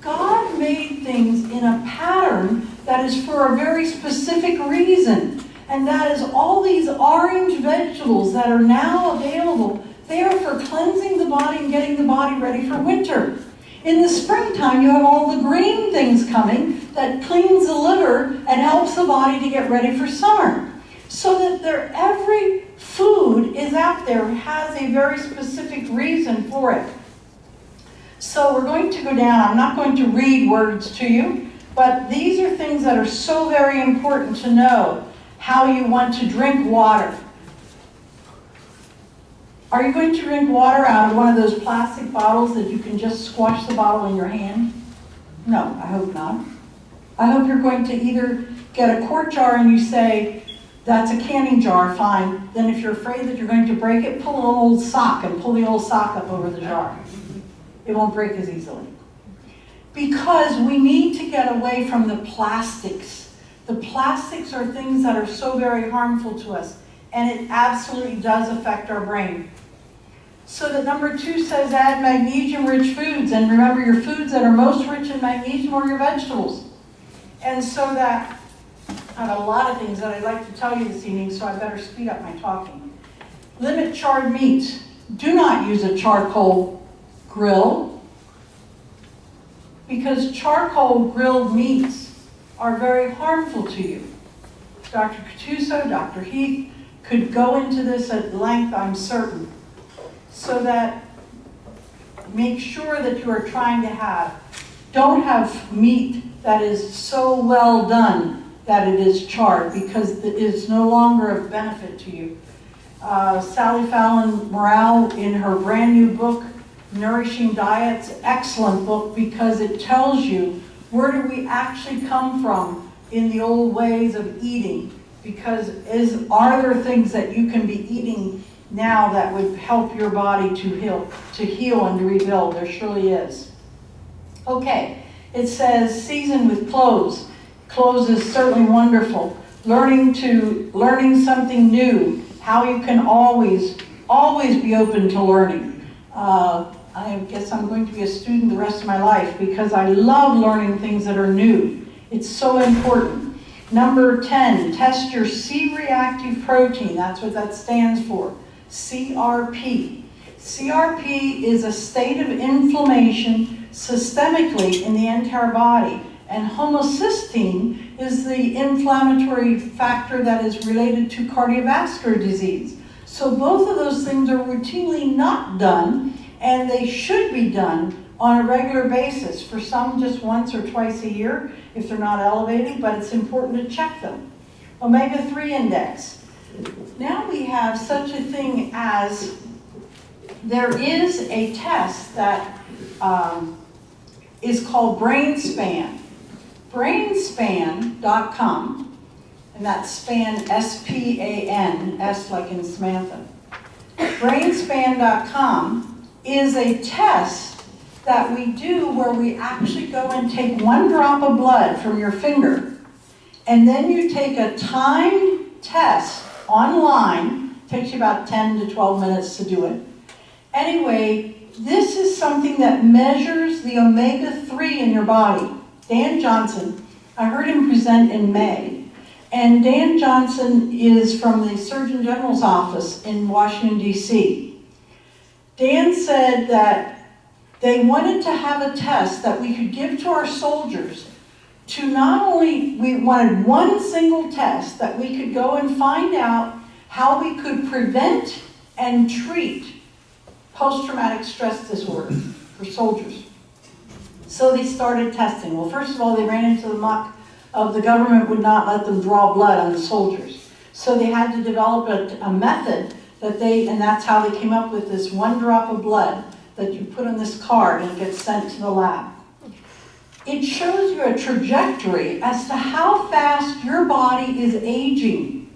God made things in a pattern that is for a very specific reason. And that is all these orange vegetables that are now available. They are for cleansing the body and getting the body ready for winter. In the springtime, you have all the green things coming that cleans the liver and helps the body to get ready for summer. So that every food is out there, has a very specific reason for it. So we're going to go down. I'm not going to read words to you, but these are things that are so very important to know. How you want to drink water. Are you going to drink water out of one of those plastic bottles that you can just squash the bottle in your hand? No, I hope not. I hope you're going to either get a quart jar and you say, that's a canning jar, fine. Then if you're afraid that you're going to break it, pull an old sock and pull the old sock up over the jar. It won't break as easily. Because we need to get away from the plastics. The plastics are things that are so very harmful to us, and it absolutely does affect our brain. So that number 2 says add magnesium-rich foods, and remember your foods that are most rich in magnesium are your vegetables. And so that, I have a lot of things that I'd like to tell you this evening, so I better speed up my talking. Limit charred meats. Do not use a charcoal grill, because charcoal grilled meats are very harmful to you. Dr. Gattuso, Dr. Heath could go into this at length, I'm certain. So that, make sure that you are trying to don't have meat that is so well done that it is charred, because it is no longer of benefit to you. Sally Fallon Morale, in her brand new book, Nourishing Diets, excellent book, because it tells you where do we actually come from in the old ways of eating, because are there things that you can be eating now that would help your body to heal and to rebuild? There surely is. Okay, it says season with cloves. Cloves is certainly wonderful. Learning something new, how you can always be open to learning. I guess I'm going to be a student the rest of my life because I love learning things that are new. It's so important. Number 10, test your C-reactive protein. That's what that stands for, CRP. CRP is a state of inflammation systemically in the entire body, and homocysteine is the inflammatory factor that is related to cardiovascular disease. So both of those things are routinely not done, and they should be done on a regular basis. For some, just once or twice a year if they're not elevated, but it's important to check them. Omega-3 index. Now we have such a thing as, there is a test that is called BrainSpan. BrainSpan.com, and that's span, S-P-A-N, S like in Samantha. BrainSpan.com is a test that we do where we actually go and take 1 drop of blood from your finger, and then you take a timed test online. It takes you about 10 to 12 minutes to do it. Anyway, this is something that measures the omega-3 in your body. Dan Johnson, I heard him present in May, and Dan Johnson is from the Surgeon General's office in Washington, D.C. Dan said that they wanted to have a test that we could give to our soldiers to not only, we wanted one single test that we could go and find out how we could prevent and treat post-traumatic stress disorder for soldiers. So they started testing. Well, first of all, they ran into the muck of the government would not let them draw blood on the soldiers. So they had to develop a method and that's how they came up with this 1 drop of blood that you put on this card and it gets sent to the lab. It shows you a trajectory as to how fast your body is aging.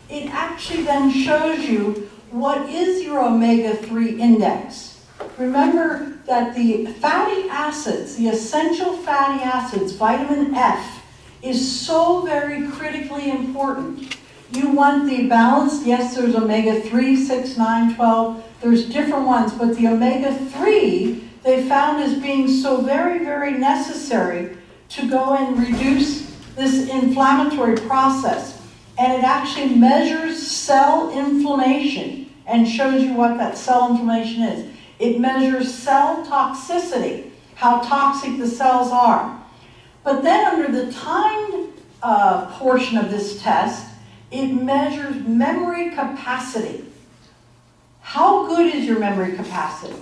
It actually then shows you what is your omega-3 index. Remember that the fatty acids, the essential fatty acids, vitamin F, is so very critically important. You want the balance. Yes, there's omega-3, 6, 9, 12. There's different ones, but the omega-3 they found as being so very, very necessary to go and reduce this inflammatory process. And it actually measures cell inflammation and shows you what that cell inflammation is. It measures cell toxicity, how toxic the cells are. But then under the timed portion of this test, it measures memory capacity. How good is your memory capacity?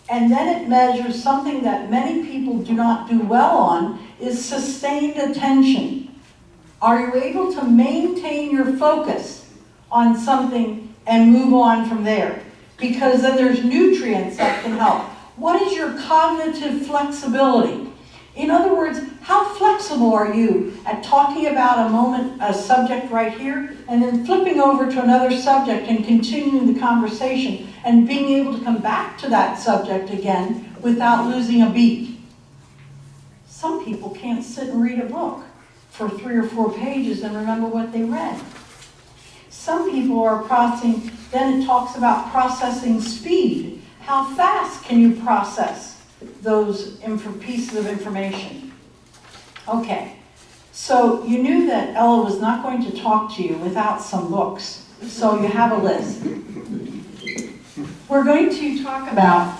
And then it measures something that many people do not do well on, is sustained attention. Are you able to maintain your focus on something and move on from there? Because then there's nutrients that can help. What is your cognitive flexibility? In other words, how flexible are you at talking about a subject right here, and then flipping over to another subject and continuing the conversation and being able to come back to that subject again without losing a beat? Some people can't sit and read a book for 3 or 4 pages and remember what they read. Some people are processing, then it talks about processing speed. How fast can you process those pieces of information? Okay, So you knew that Ella was not going to talk to you without some books. So you have a list. We're going to talk about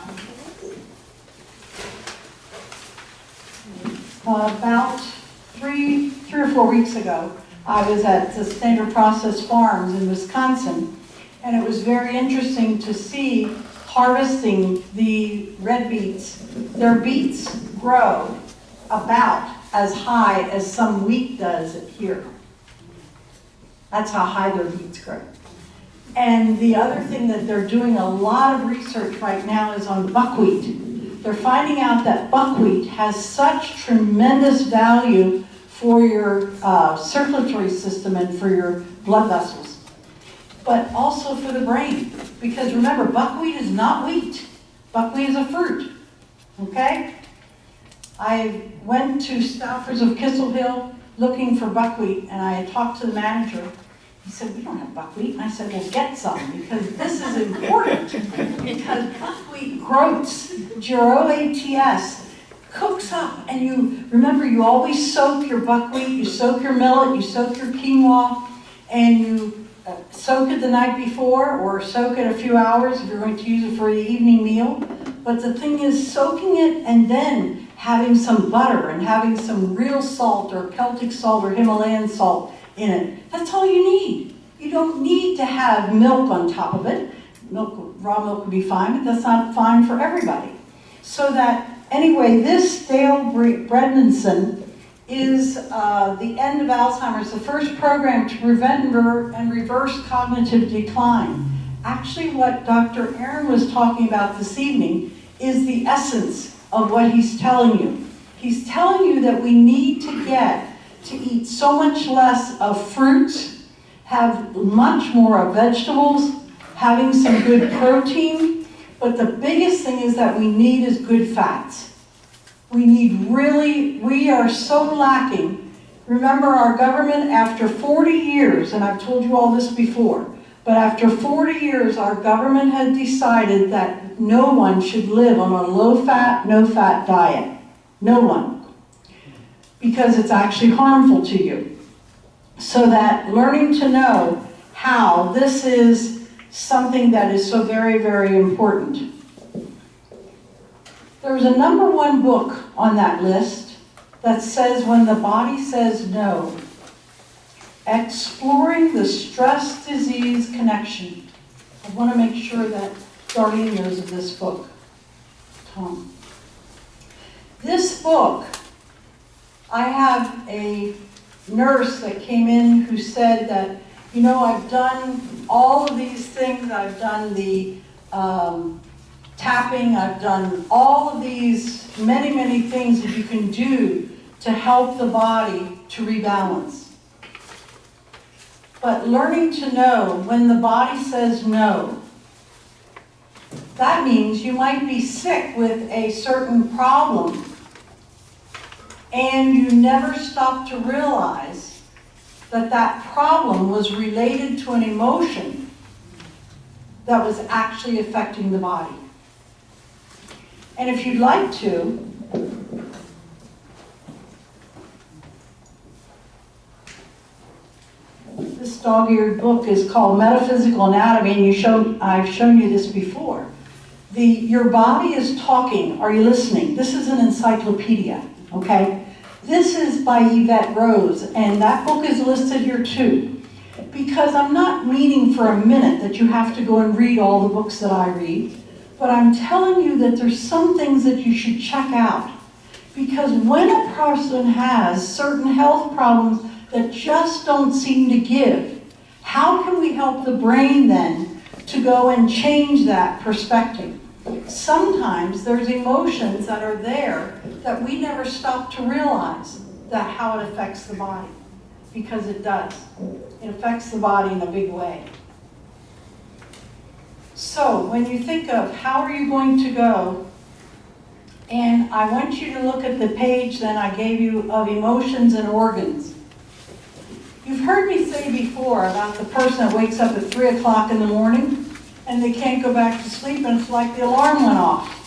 three or 4 weeks ago, I was at the Standard Process Farms in Wisconsin, and it was very interesting to see harvesting the red beets. Their beets grow about as high as some wheat does here. That's how high their beets grow. And the other thing that they're doing a lot of research right now is on buckwheat. They're finding out that buckwheat has such tremendous value for your circulatory system and for your blood vessels, but also for the brain. Because remember, buckwheat is not wheat. Buckwheat is a fruit, okay? I went to Stouffer's of Kissel Hill looking for buckwheat, and I talked to the manager. He said, we don't have buckwheat. And I said, well, get some, because this is important. Because buckwheat groats, G-R-O-A-T-S, cooks up, and you, remember, you always soak your buckwheat, you soak your millet, you soak your quinoa, and you soak it the night before, or soak it a few hours if you're going to use it for the evening meal. But the thing is, soaking it and then having some butter and having some real salt or Celtic salt or Himalayan salt in it. That's all you need. You don't need to have milk on top of it. Raw milk would be fine, but that's not fine for everybody. So that, anyway, this Dale Bredesen is the end of Alzheimer's, the first program to prevent and reverse cognitive decline. Actually, what Dr. Erin was talking about this evening is the essence of what he's telling you. He's telling you that we need to get to eat so much less of fruits, have much more of vegetables, having some good protein, but the biggest thing is that we need is good fats. We are so lacking. Remember, our government, after 40 years, and I've told you all this before, but after 40 years, our government had decided that no one should live on a low-fat, no-fat diet. No one. Because it's actually harmful to you. So that learning to know how this is something that is so very, very important. There's a #1 book on that list that says When the Body Says No, Exploring the Stress-Disease Connection. I want to make sure that Darlene knows of this book. Tom. This book, I have a nurse that came in who said that, you know, I've done all of these things. I've done the tapping. I've done all of these many, many things that you can do to help the body to rebalance. But learning to know when the body says no, that means you might be sick with a certain problem and you never stop to realize that that problem was related to an emotion that was actually affecting the body. And if you'd like to, this dog-eared book is called Metaphysical Anatomy, and I've shown you this before. Your body is talking. Are you listening? This is an encyclopedia, okay? This is by Yvette Rose, and that book is listed here too. Because I'm not meaning for a minute that you have to go and read all the books that I read, but I'm telling you that there's some things that you should check out. Because when a person has certain health problems that just don't seem to give, how can we help the brain then to go and change that perspective? Sometimes there's emotions that are there that we never stop to realize that how it affects the body, because it does. It affects the body in a big way. So when you think of how are you going to go, and I want you to look at the page that I gave you of emotions and organs. You've heard me say before about the person that wakes up at 3 o'clock in the morning and they can't go back to sleep and it's like the alarm went off.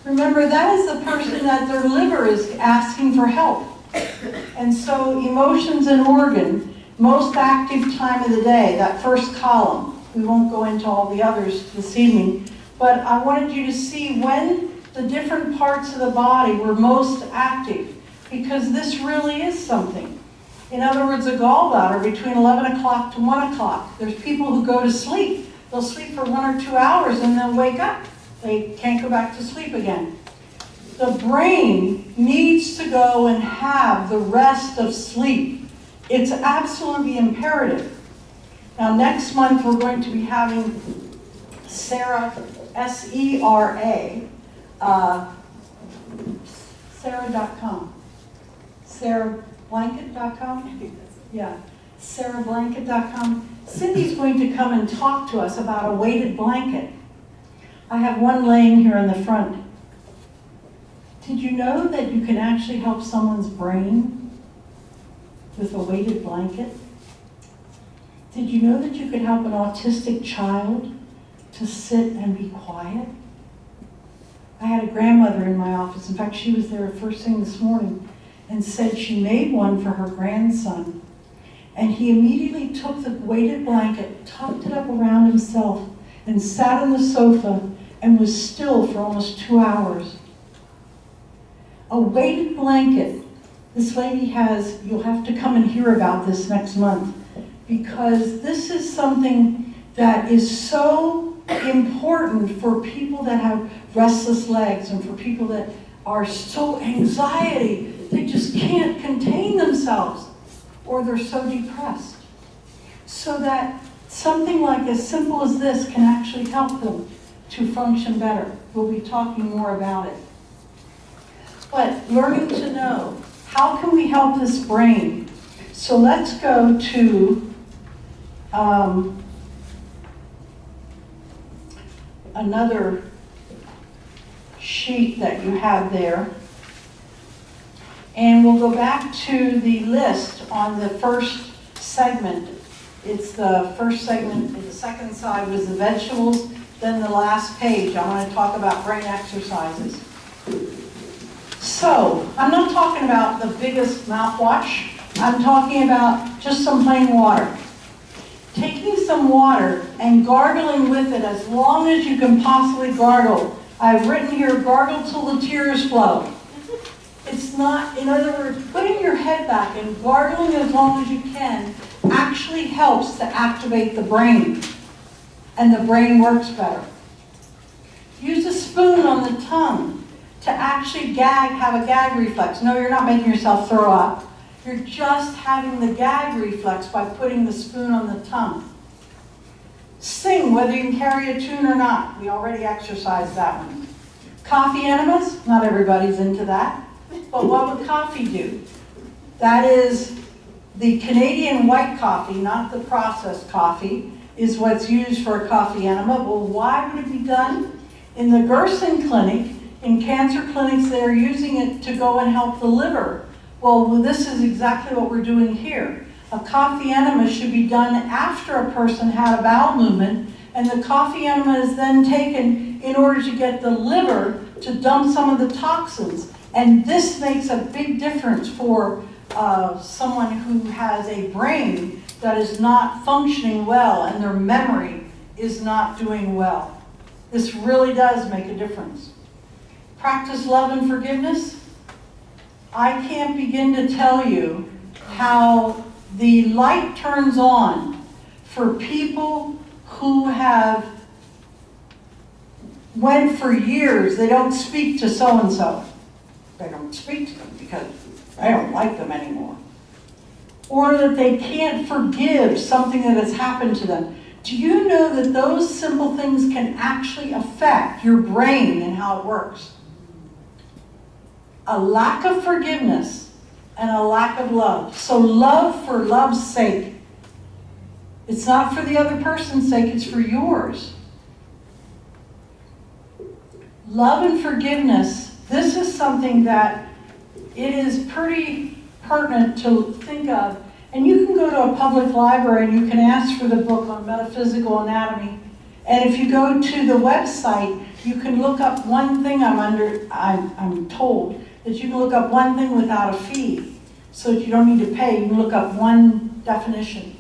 Remember, that is the person that their liver is asking for help. And so emotions and organ, most active time of the day, that first column. We won't go into all the others this evening, but I wanted you to see when the different parts of the body were most active, because this really is something. In other words, a gallbladder between 11 o'clock to 1 o'clock. There's people who go to sleep. They'll sleep for 1 or 2 hours and they'll wake up. They can't go back to sleep again. The brain needs to go and have the rest of sleep. It's absolutely imperative. Now next month we're going to be having Sarah, S-E-R-A, Sarah.com. SarahBlanket.com? Yeah, SarahBlanket.com. Cindy's going to come and talk to us about a weighted blanket. I have one laying here in the front. Did you know that you can actually help someone's brain with a weighted blanket? Did you know that you could help an autistic child to sit and be quiet? I had a grandmother in my office. In fact, she was there first thing this morning and said she made one for her grandson. And he immediately took the weighted blanket, tucked it up around himself, and sat on the sofa and was still for almost 2 hours. A weighted blanket. This lady has, you'll have to come and hear about this next month, because this is something that is so important for people that have restless legs and for people that are so anxiety, they just can't contain themselves, or they're so depressed. So that something like as simple as this can actually help them to function better. We'll be talking more about it. But learning to know, how can we help this brain? So let's go to another sheet that you have there. And we'll go back to the list on the first segment. It's the first segment, the second side was the vegetables, then the last page, I want to talk about brain exercises. So, I'm not talking about the biggest mouthwash, I'm talking about just some plain water. Taking some water and gargling with it as long as you can possibly gargle. I've written here, gargle till the tears flow. It's not, in other words, putting your head back and gargling as long as you can actually helps to activate the brain. And the brain works better. Use a spoon on the tongue to actually have a gag reflex. No, you're not making yourself throw up. You're just having the gag reflex by putting the spoon on the tongue. Sing, whether you can carry a tune or not. We already exercised that one. Coffee enemas, not everybody's into that. But what would coffee do? That is the Canadian white coffee, not the processed coffee, is what's used for a coffee enema. Well, why would it be done? In the Gerson clinic, in cancer clinics, they're using it to go and help the liver. Well, this is exactly what we're doing here. A coffee enema should be done after a person had a bowel movement, and the coffee enema is then taken in order to get the liver to dump some of the toxins. And this makes a big difference for someone who has a brain that is not functioning well and their memory is not doing well. This really does make a difference. Practice love and forgiveness. I can't begin to tell you how the light turns on for people who have went for years, they don't speak to so-and-so. They don't speak to them because they don't like them anymore. Or that they can't forgive something that has happened to them. Do you know that those simple things can actually affect your brain and how it works? A lack of forgiveness and a lack of love. So love for love's sake. It's not for the other person's sake, it's for yours. Love and forgiveness, this is something that it is pretty pertinent to think of. And you can go to a public library and you can ask for the book on metaphysical anatomy. And if you go to the website, you can look up one thing I'm told, that you can look up one thing without a fee. so that you don't need to pay. You can look up one definition.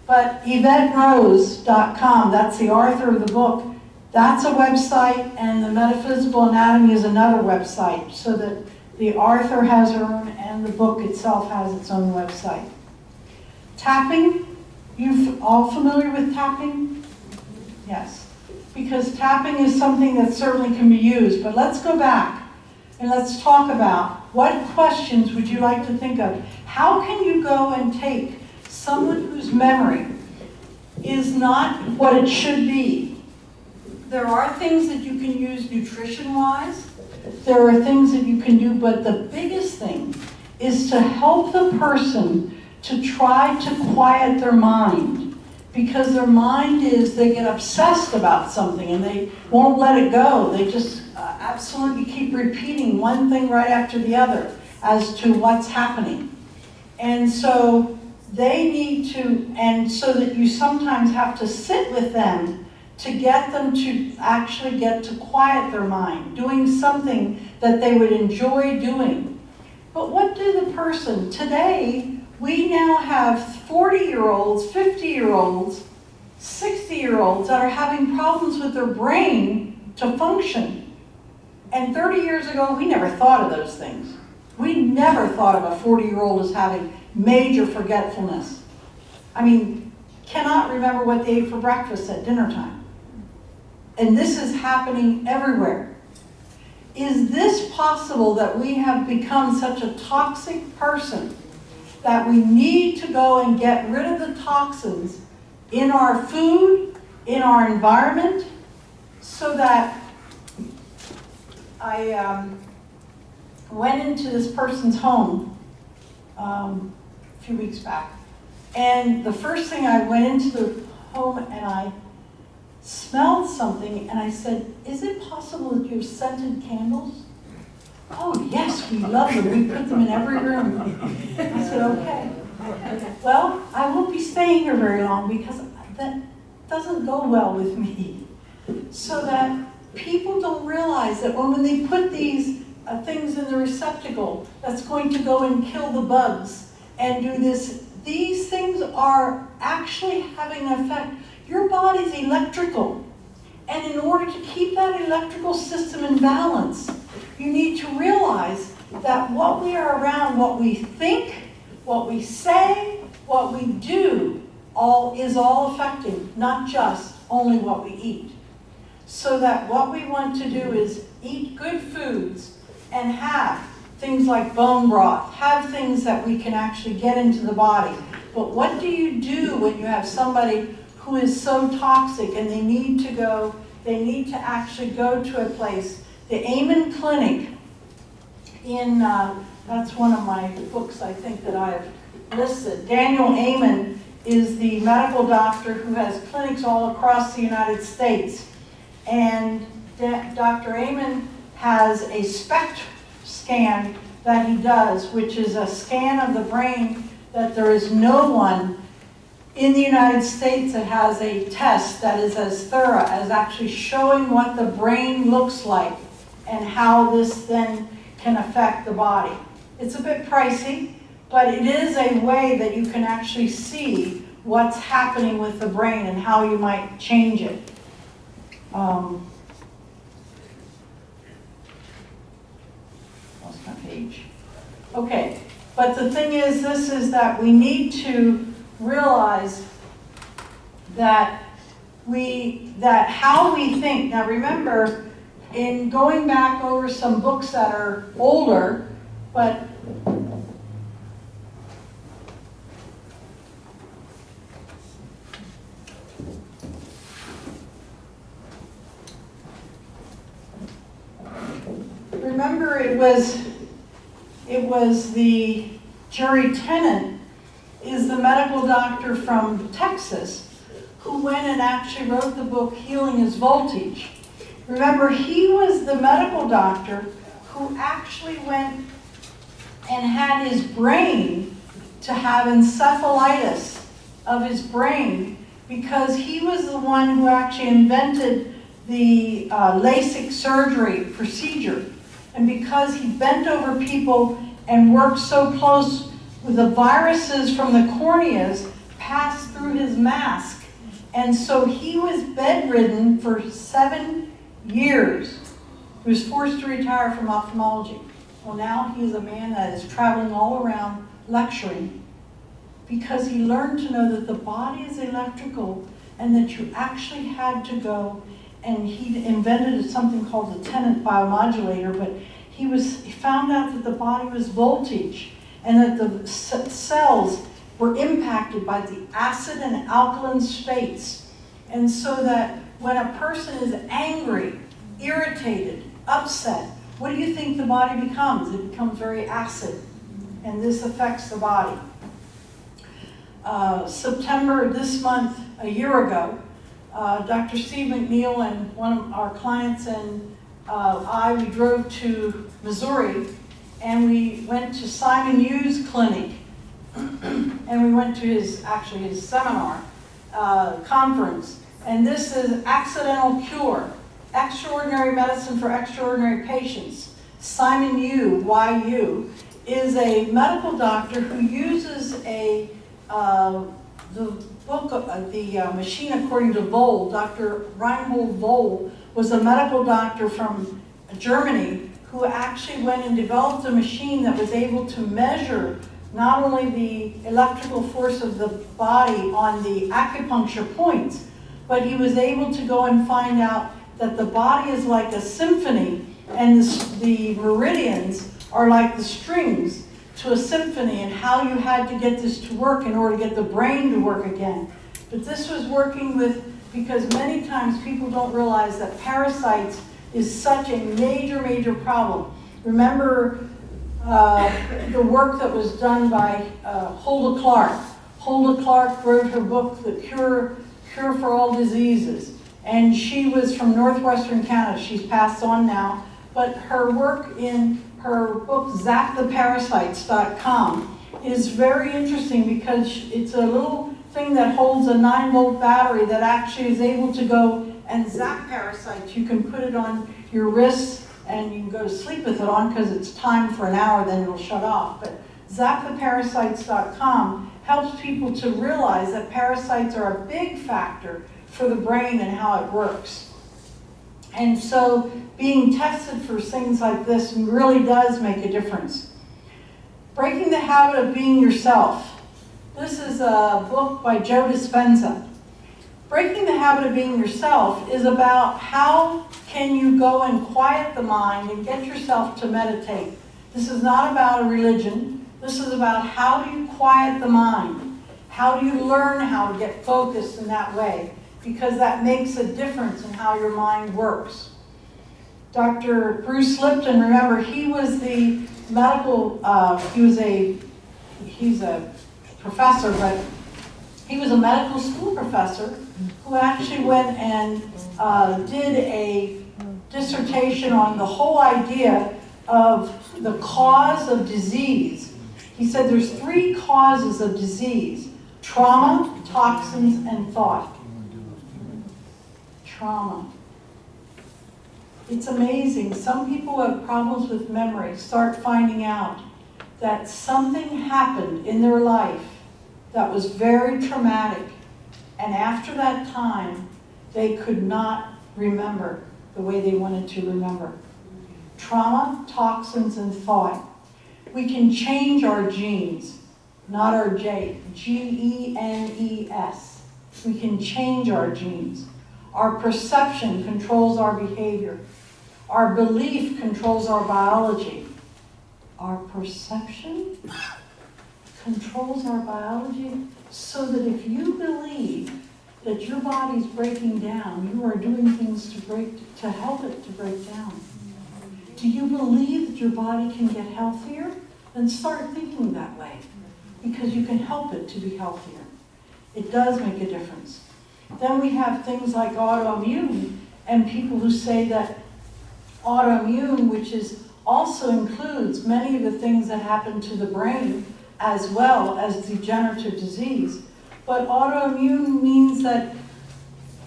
But YvetteRose.com, that's the author of the book, that's a website, and the Metaphysical Anatomy is another website, so that the author has her own and the book itself has its own website. Tapping, you all familiar with tapping? Yes, because tapping is something that certainly can be used, but let's go back and let's talk about what questions would you like to think of? How can you go and take someone whose memory is not what it should be? There are things that you can use nutrition-wise. There are things that you can do, but the biggest thing is to help the person to try to quiet their mind, because their mind they get obsessed about something and they won't let it go. They just absolutely keep repeating one thing right after the other as to what's happening. And so they need to, and so that you sometimes have to sit with them to get them to actually get to quiet their mind, doing something that they would enjoy doing. But what do the person, today, we now have 40-year-olds, 50-year-olds, 60-year-olds that are having problems with their brain to function. And 30 years ago, we never thought of those things. We never thought of a 40-year-old as having major forgetfulness. I mean, cannot remember what they ate for breakfast at dinner time. And this is happening everywhere. Is this possible that we have become such a toxic person that we need to go and get rid of the toxins in our food, in our environment, so that I went into this person's home a few weeks back, and the first thing I went into the home and I smelled something and I said, "Is it possible that you have scented candles?" "Oh yes, we love them. We put them in every room." I said, "Okay. Well, I won't be staying here very long because that doesn't go well with me." So that people don't realize that when they put these things in the receptacle, that's going to go and kill the bugs and do this. These things are actually having an effect. Your body's electrical. And in order to keep that electrical system in balance, you need to realize that what we are around, what we think, what we say, what we do, is all affecting, not just only what we eat. So that what we want to do is eat good foods and have things like bone broth, have things that we can actually get into the body. But what do you do when you have somebody who is so toxic and they need to actually go to a place? The Amen Clinic, that's one of my books I think that I've listed. Daniel Amen is the medical doctor who has clinics all across the United States. And Dr. Amen has a SPECT scan that he does, which is a scan of the brain that there is no one in the United States that has a test that is as thorough as actually showing what the brain looks like and how this then can affect the body. It's a bit pricey, but it is a way that you can actually see what's happening with the brain and how you might change it. Lost my page. Okay, but the thing is, that we need to realize that how we think. Now remember, in going back over some books that are older, but remember it was the Jerry Tennant is the medical doctor from Texas who went and actually wrote the book Healing is Voltage. Remember, he was the medical doctor who actually went and had his brain to have encephalitis of his brain because he was the one who actually invented the LASIK surgery procedure. And because he bent over people and worked so close the viruses from the corneas passed through his mask. And so he was bedridden for 7 years. He was forced to retire from ophthalmology. Well, now he's a man that is traveling all around lecturing because he learned to know that the body is electrical and that you actually had to go, and he invented something called the tenant biomodulator, but he found out that the body was voltage and that the cells were impacted by the acid and alkaline states. And so that when a person is angry, irritated, upset, what do you think the body becomes? It becomes very acid, and this affects the body. September this month, a year ago, Dr. Steve McNeil and one of our clients and we drove to Missouri, and we went to Simon Yu's clinic, and we went to his seminar, conference, and this is Accidental Cure, Extraordinary Medicine for Extraordinary Patients. Simon Yu, YU, is a medical doctor who uses the book, the Machine According to Voll. Dr. Reinhold Voll was a medical doctor from Germany who actually went and developed a machine that was able to measure not only the electrical force of the body on the acupuncture points, but he was able to go and find out that the body is like a symphony, and the meridians are like the strings to a symphony, and how you had to get this to work in order to get the brain to work again. But this was working with, because many times people don't realize that parasites is such a major, major problem. Remember the work that was done by Hulda Clark. Hulda Clark wrote her book, The Cure for All Diseases. And she was from northwestern Canada. She's passed on now. But her work in her book, zaptheparasites.com, is very interesting because it's a little thing that holds a 9-volt battery that actually is able to go and zap parasites. You can put it on your wrists and you can go to sleep with it on because it's timed for an hour, then it'll shut off. But zaptheparasites.com helps people to realize that parasites are a big factor for the brain and how it works. And so being tested for things like this really does make a difference. Breaking the Habit of Being Yourself. This is a book by Joe Dispenza. Breaking the Habit of Being Yourself is about how can you go and quiet the mind and get yourself to meditate. This is not about a religion. This is about how do you quiet the mind? How do you learn how to get focused in that way? Because that makes a difference in how your mind works. Dr. Bruce Lipton, remember, he was the medical, he's a professor, but he was a medical school professor who actually went and did a dissertation on the whole idea of the cause of disease. He said there's 3 causes of disease: trauma, toxins, and thought. Trauma. It's amazing. Some people who have problems with memory start finding out that something happened in their life that was very traumatic, and after that time, they could not remember the way they wanted to remember. Trauma, toxins, and thought. We can change our genes, not our Genes. We can change our genes. Our perception controls our behavior. Our belief controls our biology. Our perception controls our biology, so that if you believe that your body's breaking down, you are doing things to help it to break down. Do you believe that your body can get healthier? Then start thinking that way, because you can help it to be healthier. It does make a difference. Then we have things like autoimmune, and people who say that autoimmune, which also includes many of the things that happen to the brain as well as degenerative disease. But autoimmune means that,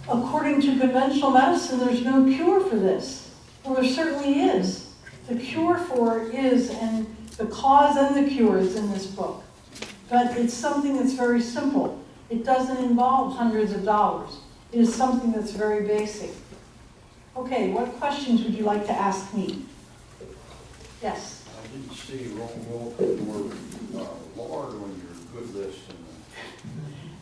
according to conventional medicine, there's no cure for this. Well, there certainly is. The cure for it is, and the cause and the cure is in this book. but it's something that's very simple. It doesn't involve hundreds of dollars. It is something that's very basic. Okay, what questions would you like to ask me? Yes? I didn't see raw milk or lard on your good list.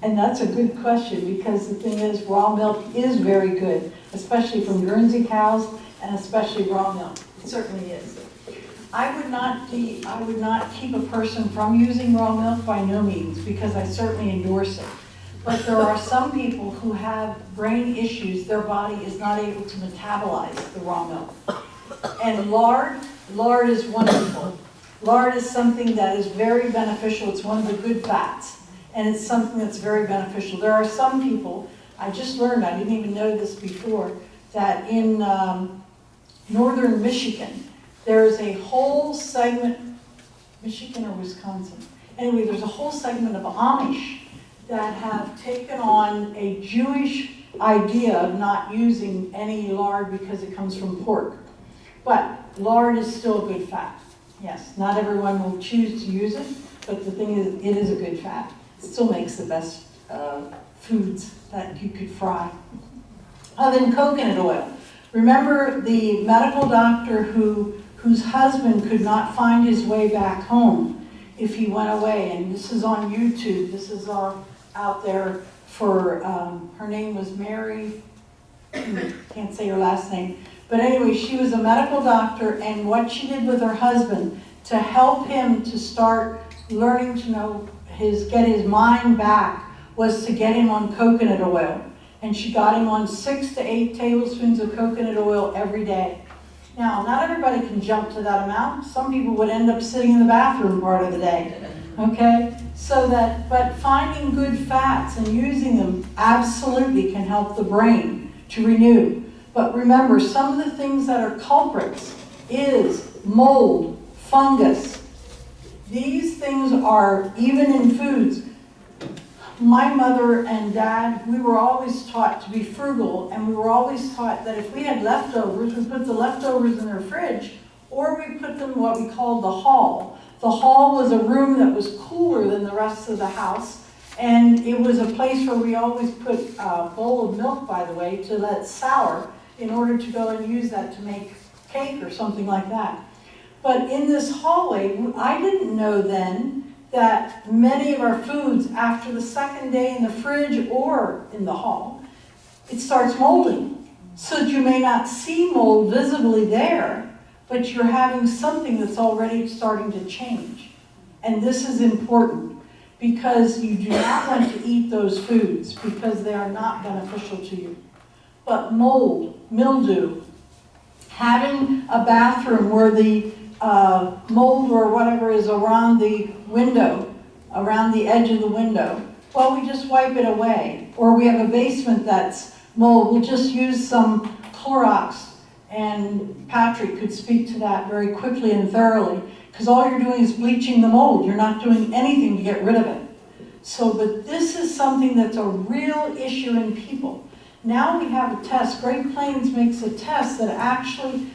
And that's a good question, because the thing is, raw milk is very good, especially from Guernsey cows, and especially raw milk. It certainly is. I would not keep a person from using raw milk, by no means, because I certainly endorse it. But there are some people who have brain issues. Their body is not able to metabolize the raw milk. And lard is wonderful. Lard is something that is very beneficial. It's one of the good fats. And it's something that's very beneficial. There are some people, I just learned, I didn't even know this before, that in northern Michigan, there is a whole segment, Michigan or Wisconsin? Anyway, there's a whole segment of Amish that have taken on a Jewish idea of not using any lard because it comes from pork. But lard is still a good fat. Yes, not everyone will choose to use it, but the thing is, it is a good fat. It still makes the best foods that you could fry. Other than coconut oil. Remember the medical doctor whose husband could not find his way back home if he went away, and this is on YouTube. This is out there for, her name was Mary, can't say her last name, but anyway, she was a medical doctor, and what she did with her husband to help him to start learning to know get his mind back was to get him on coconut oil. And she got him on 6 to 8 tablespoons of coconut oil every day. Now, not everybody can jump to that amount. Some people would end up sitting in the bathroom part of the day, okay? But finding good fats and using them absolutely can help the brain to renew. But remember, some of the things that are culprits is mold, fungus. These things are, even in foods, my mother and dad, we were always taught to be frugal, and we were always taught that if we had leftovers, we put the leftovers in their fridge, or we put them in what we called the hall. The hall was a room that was cooler than the rest of the house, and it was a place where we always put a bowl of milk, by the way, to let sour in order to go and use that to make cake or something like that. But in this hallway, I didn't know then that many of our foods, after the second day in the fridge or in the hall, it starts molding. So that you may not see mold visibly there, but you're having something that's already starting to change. And this is important, because you do not want to eat those foods because they are not beneficial to you. But mold, mildew, having a bathroom where the mold or whatever is around the window, around the edge of the window, well, we just wipe it away. Or we have a basement that's mold, we'll just use some Clorox, and Patrick could speak to that very quickly and thoroughly, because all you're doing is bleaching the mold. You're not doing anything to get rid of it. So, but this is something that's a real issue in people. Now we have a test. Great Plains makes a test that actually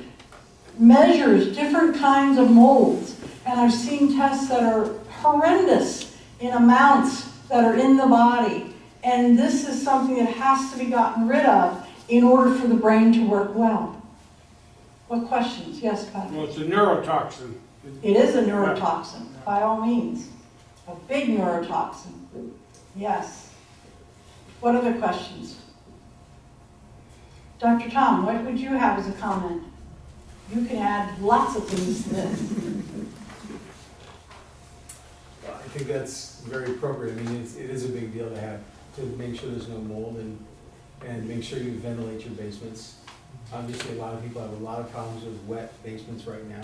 measures different kinds of molds. And I've seen tests that are horrendous in amounts that are in the body. And this is something that has to be gotten rid of in order for the brain to work well. What questions? Yes, Patrick? Well, it's a neurotoxin. It is a neurotoxin, by all means. A big neurotoxin. Yes. What other questions? Dr. Tom, what would you have as a comment? You can add lots of things to this. Well, I think that's very appropriate. I mean, it is a big deal to make sure there's no mold and make sure you ventilate your basements. Obviously, a lot of people have a lot of problems with wet basements right now.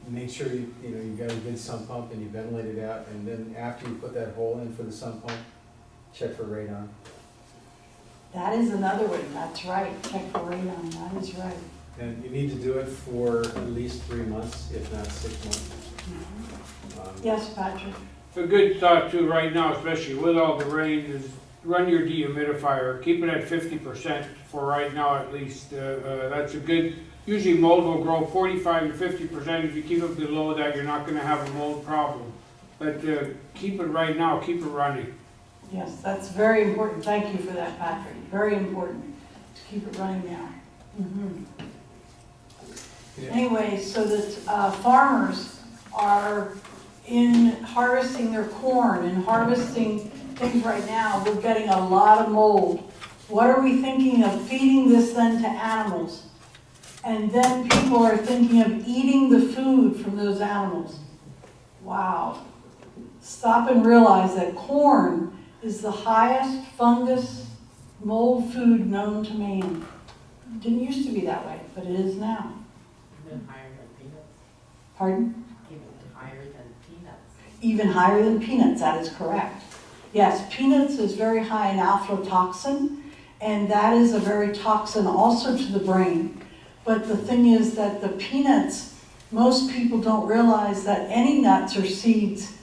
Make sure you've got a good sump pump and you ventilate it out, and then after you put that hole in for the sump pump, check for radon. That is another one. That's right. Check for radon. That is right. And you need to do it for at least 3 months, if not 6 months. Yes, Patrick. A good thought too right now, especially with all the rain, is run your dehumidifier. Keep it at 50% for right now at least. That's a good, usually mold will grow 45 to 50%. If you keep it below that, you're not gonna have a mold problem. But keep it right now, keep it running. Yes, that's very important. Thank you for that, Patrick. Very important to keep it running now. Mhm. Yeah. Anyway, so that farmers are in harvesting their corn and harvesting things right now, we're getting a lot of mold. What are we thinking of feeding this then to animals? And then people are thinking of eating the food from those animals. Wow. Stop and realize that corn is the highest fungus mold food known to man. Didn't used to be that way, but it is now. Even higher than peanuts? Pardon? Even higher than peanuts? Even higher than peanuts, that is correct. Yes, peanuts is very high in aflatoxin, and that is a very toxin also to the brain. But the thing is that the peanuts, most people don't realize that any nuts or seeds,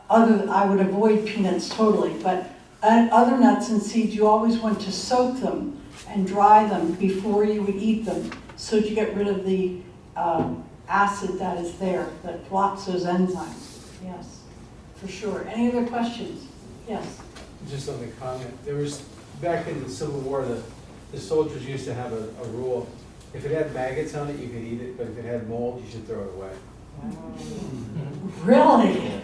I would avoid peanuts totally, but other nuts and seeds, you always want to soak them and dry them before you would eat them, so to get rid of the acid that is there, that blocks those enzymes. Yes, for sure. Any other questions? Yes. Just on the comment, there was, back in the Civil War, the soldiers used to have a rule. If it had maggots on it, you could eat it, but if it had mold, you should throw it away. Really?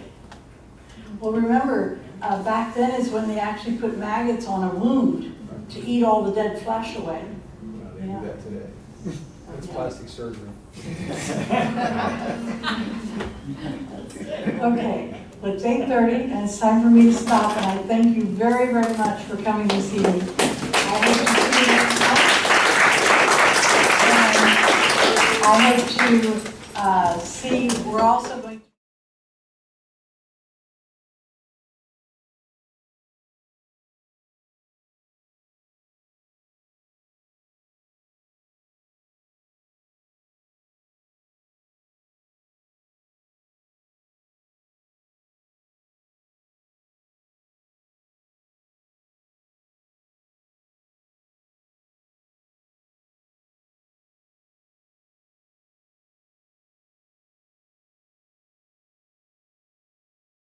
Well, remember, back then is when they actually put maggots on a wound to eat all the dead flesh away. No, they Yeah. do that today. That's plastic surgery. Okay, well, it's 8:30 and it's time for me to stop, and I thank you very, very much for coming this evening. I hope to see, we're also